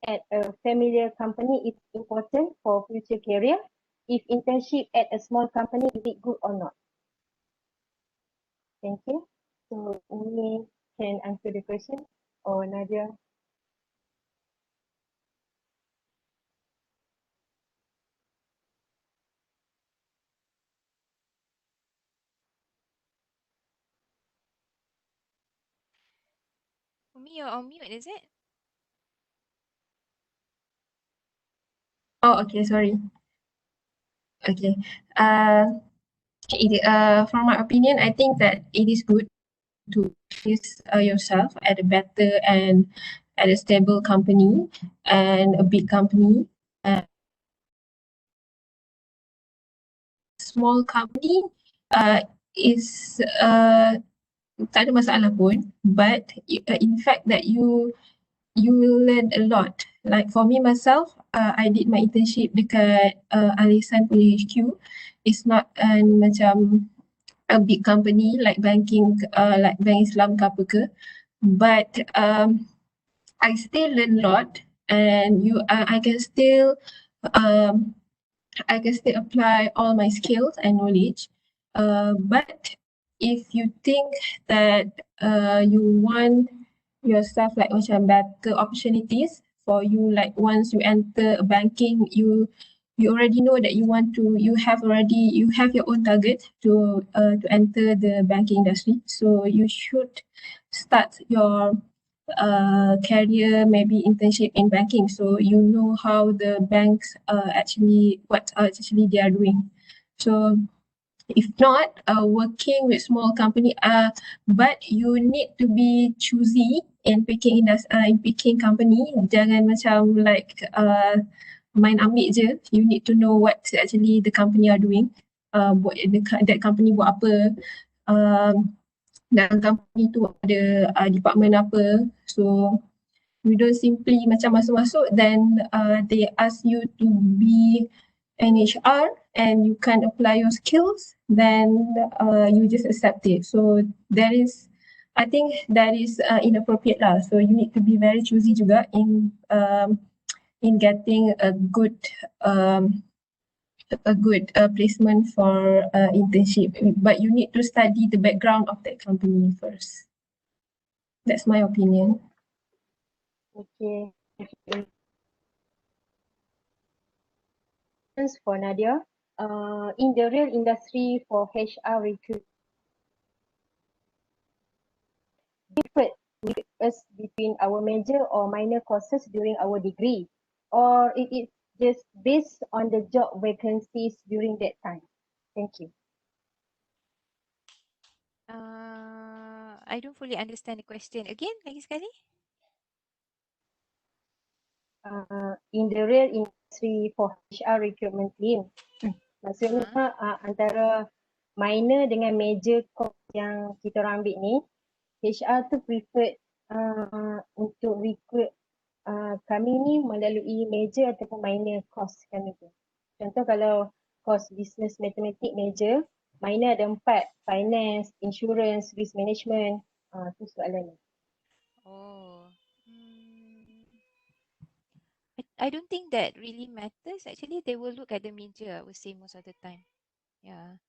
at a familiar company is important for future career? If internship at a small company, is it good or not? Thank you. So Ummi can answer the question, or Nadia. Ummi, you're on mute, is it? Oh, okay, sorry. Okay. From my opinion, I think that it is good to place yourself at a better and at a stable company and a big company. Small company is tak ada masalah pun, but in fact that you will learn a lot. Like for me myself, I did my internship dekat Alisan punya HQ. It's not macam a big company like banking, like Bank Islam ke apa ke. But I still learn a lot, and I can still um, I can still apply all my skills and knowledge. But if you think that you want yourself like macam better opportunities for you, like once you enter banking, you already know that you have your own target to enter the banking industry. So you should start your career, maybe internship in banking, so you know how the banks actually what actually they are doing. So if not, working with small company, but you need to be choosy in picking company. Jangan macam like main ambil je. You need to know what actually the company are doing. That company buat apa. Dalam company tu ada department apa. So you don't simply macam masuk-masuk then they ask you to be an HR and you can't apply your skills, then you just accept it. So I think that is inappropriate lah. So you need to be very choosy juga in getting um, a good placement for internship. But you need to study the background of that company first. That's my opinion. Okay. For Nadia, in the real industry for HR recruit, different with us between our major or minor courses during our degree, or it is just based on the job vacancies during that time. Thank you. I don't fully understand the question. Again, lagi sekali. In the real industry for HR recruitment team, maksudnya antara minor dengan major course yang kita orang ambil ni, HR tu preferred untuk recruit kami ni melalui major ataupun minor course kami tu. Contoh kalau course business mathematics major, minor ada 4, finance, insurance, risk management, tu soalan ni. Oh. I don't think that really matters. Actually, they will look at the major, I would say, most of the time. Yeah.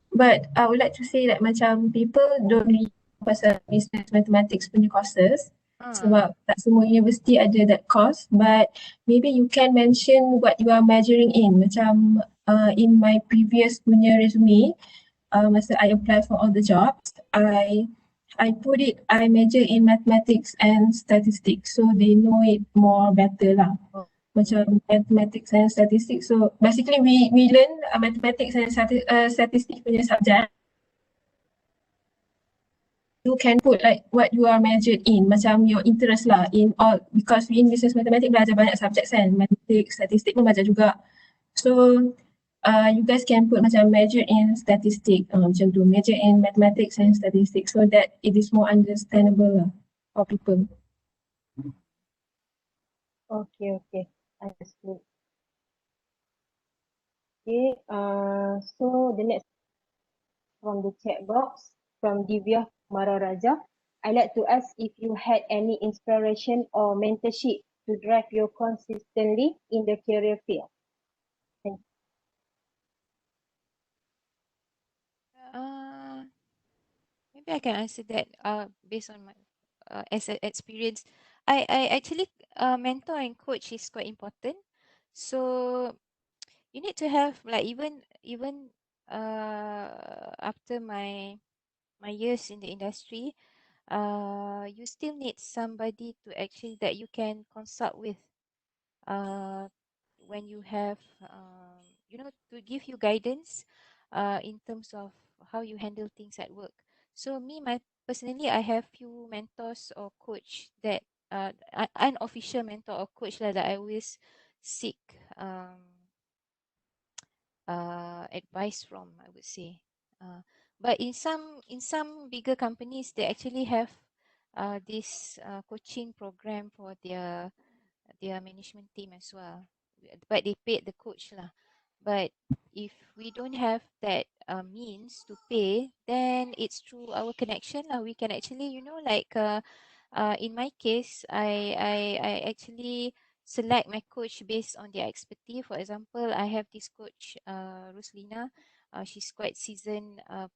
But I would like to say that macam people don't really pasal business mathematics punya courses sebab tak semua universiti ada that course, but maybe you can mention what you are majoring in. Macam in my previous punya resume, masa I apply for all the jobs, I put it, I major in mathematics and statistics, so they know it more better lah. Macam mathematics and statistics. So basically we learn mathematics and statistics punya subject. You can put like what you are majored in, macam your interest lah in all, because we in business mathematics belajar banyak subjek kan, mathematics, statistik pun belajar juga. So you guys can put macam major in statistics, macam tu, major in mathematics and statistics, so that it is more understandable lah for people. Okay, understood. Okay, so the next from the chat box from Divya Mararaja. I'd like to ask if you had any inspiration or mentorship to drive you consistently in the career field. Thank you. Maybe I can answer that based on my as an experience. I actually mentor and coach is quite important. So you need to have like even after my years in the industry, you still need somebody to actually that you can consult with when you have to give you guidance in terms of how you handle things at work. So personally, I have few mentors or coach that unofficial mentor or coach that I always seek advice from, I would say. But in some bigger companies, they actually have this coaching program for their management team as well. But they paid the coach lah. But if we don't have that means to pay, then it's through our connection lah. We can actually, in my case, I actually select my coach based on their expertise. For example, I have this coach, Ruslina. She's quite seasoned a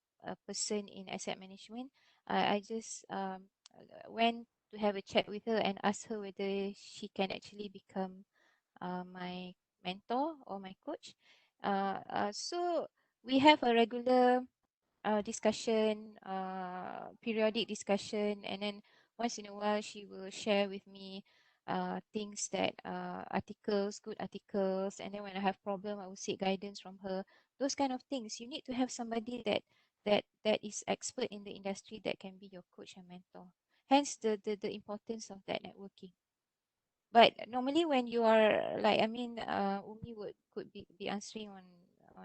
person in asset management. I just went to have a chat with her and asked her whether she can actually become my mentor or my coach. So we have a regular discussion, periodic discussion, and then once in a while she will share with me things that articles, good articles, and then when I have problem, I will seek guidance from her. Those kind of things. You need to have somebody that is expert in the industry that can be your coach and mentor. Hence the importance of that networking. But normally when you are like, I mean, Ummi could be answering on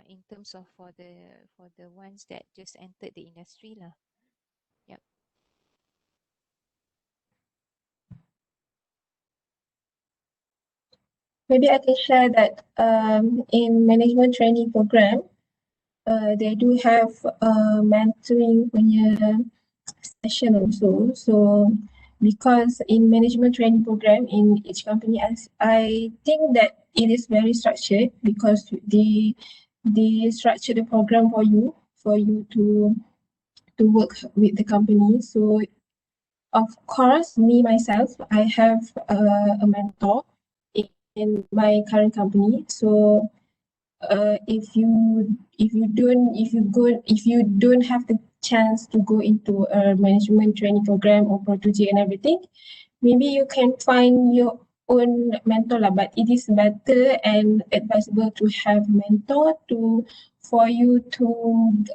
in terms of for the ones that just entered the industry lah. Yep. Maybe I can share that in management training program, they do have mentoring punya session also. So because in management training program in each company, I think that it is very structured because they structure the program for you to work with the company. So of course, me myself, I have a mentor in my current company. So if you don't have the chance to go into a management training program or Pro2J and everything, maybe you can find your own mentor lah. But it is better and advisable to have mentor for you to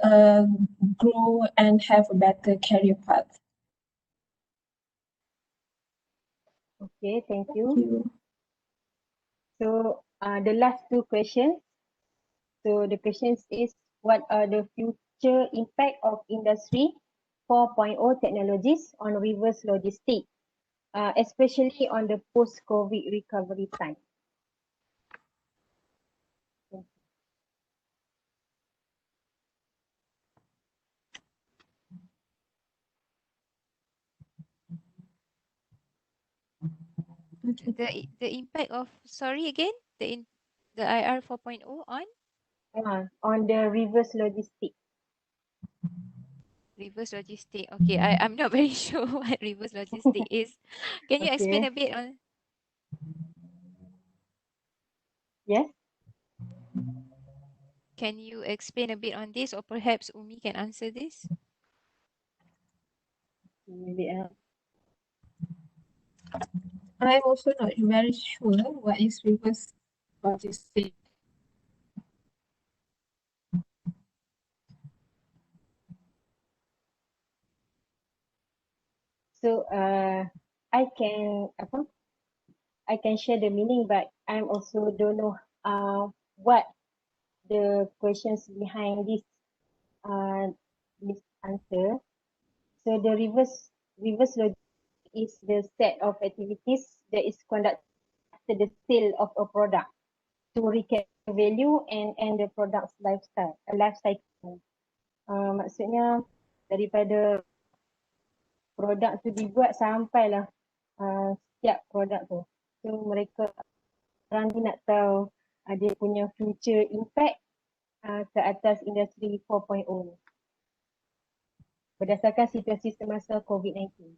grow and have a better career path. Okay, thank Thank you. you. So the last two questions. So the questions is, what are the future impact of industry 4.0 technologies on reverse logistics, especially on the post-COVID recovery time? Okay. The impact of, sorry again, the IR 4.0 on On the reverse logistics. reverse logistic. Okay, I'm not very sure what reverse logistic is. Can you explain Okay. a bit on? Yes. Can you explain a bit on this, or perhaps Ummi can answer this? Maybe, I'm also not very sure what is reverse logistics. So I can share the meaning, but I'm also don't know what the questions behind this answer. So the reverse logic is the set of activities that is conducted after the sale of a product to recapture value and end the product's life cycle. Maksudnya daripada produk tu dibuat sampailah setiap produk tu. So mereka orang ni nak tahu dia punya future impact ke atas industri 4.0 ni berdasarkan situasi semasa COVID-19.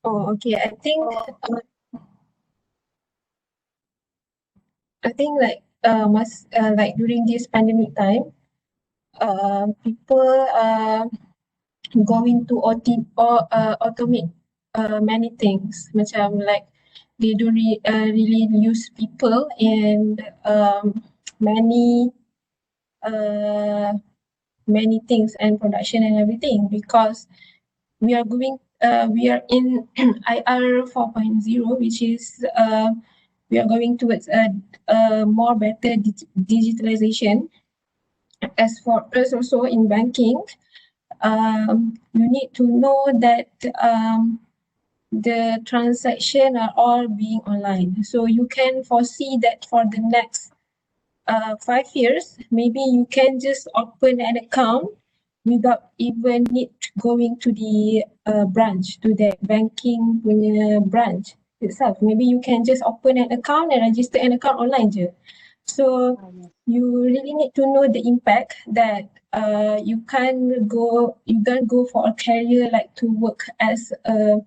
Oh, okay. I think like like during this pandemic time, people are going to automate many things. Macam like they don't really use people in many many things and production and everything because we are in IR 4.0, which is we are going towards a more better digitalization. As for us also in banking, you need to know that the transaction are all being online. So you can foresee that for the next 5 years, maybe you can just open an account without even need going to the branch, to the banking punya branch itself. Maybe you can just open an account and register an account online je. So you really need to know the impact that you can't go for a career like to work as a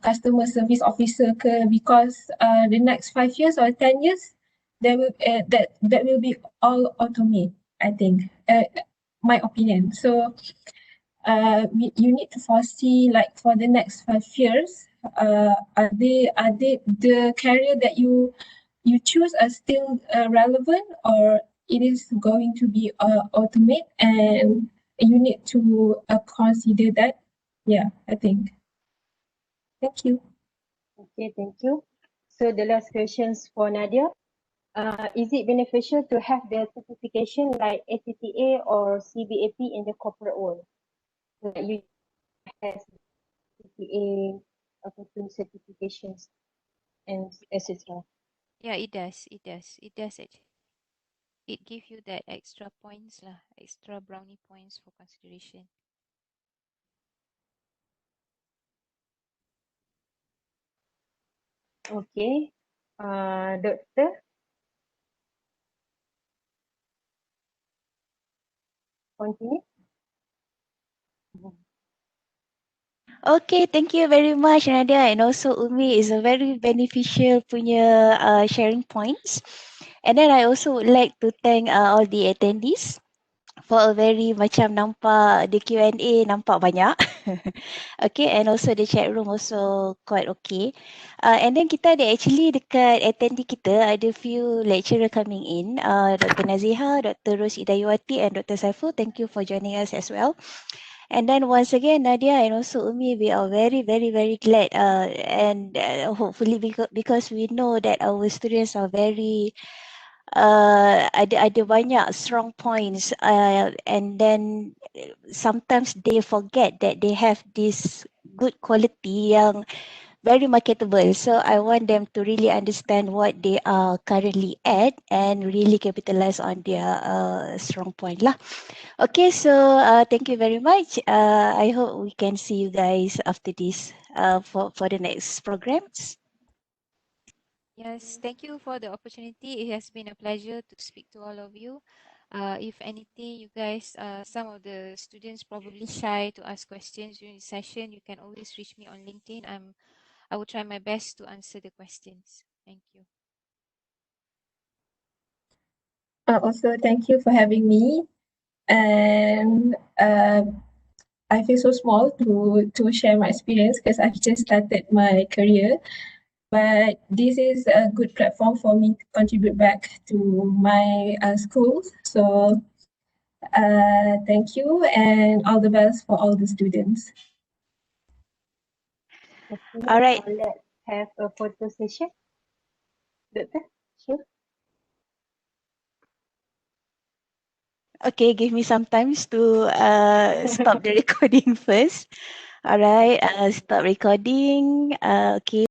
customer service officer ke, because the next 5 years or 10 years there will that will be all automate, I think, my opinion. So you need to foresee, like, for the next 5 years, are they the career that you choose are still relevant, or it is going to be automate, and you need to consider that. Yeah, I think. Thank you. Okay, thank you. So the last questions for Nadia. Is it beneficial to have the certification like ATTA or CBAP in the corporate world? Like you have CTA, certifications, and etc. Yeah, it does. It does. It does actually. It gives you that extra points lah, extra brownie points for consideration. Okay. Doctor? Continue. Okay, thank you very much, Nadia, and also Ummi. Is a very beneficial punya sharing points. And then I also would like to thank all the attendees for a very macam nampak the Q&A nampak banyak. Okay, and also the chat room also quite okay. And then kita ada actually dekat attendee kita ada few lecturer coming in. Dr. Naziha, Dr. Ros Idayuwati and Dr. Saiful. Thank you for joining us as well. And then once again, Nadia and also Ummi, we are very, very, very glad. And hopefully because we know that our students are very ada banyak strong points, and then sometimes they forget that they have this good quality yang very marketable. So I want them to really understand what they are currently at and really capitalize on their strong point lah. Okay, so thank you very much. I hope we can see you guys after this for the next programs. Yes, thank you for the opportunity. It has been a pleasure to speak to all of you. If anything, you guys, some of the students probably shy to ask questions during the session, you can always reach me on LinkedIn. I will try my best to answer the questions. Thank you. Also, thank you for having me. And I feel so small to share my experience because I've just started my career. But this is a good platform for me to contribute back to my schools. So thank you, and all the best for all the students. Okay. All right. Let's have a photo session. Doctor, sure. Okay, give me some time to stop the recording first. All right, stop recording. Okay.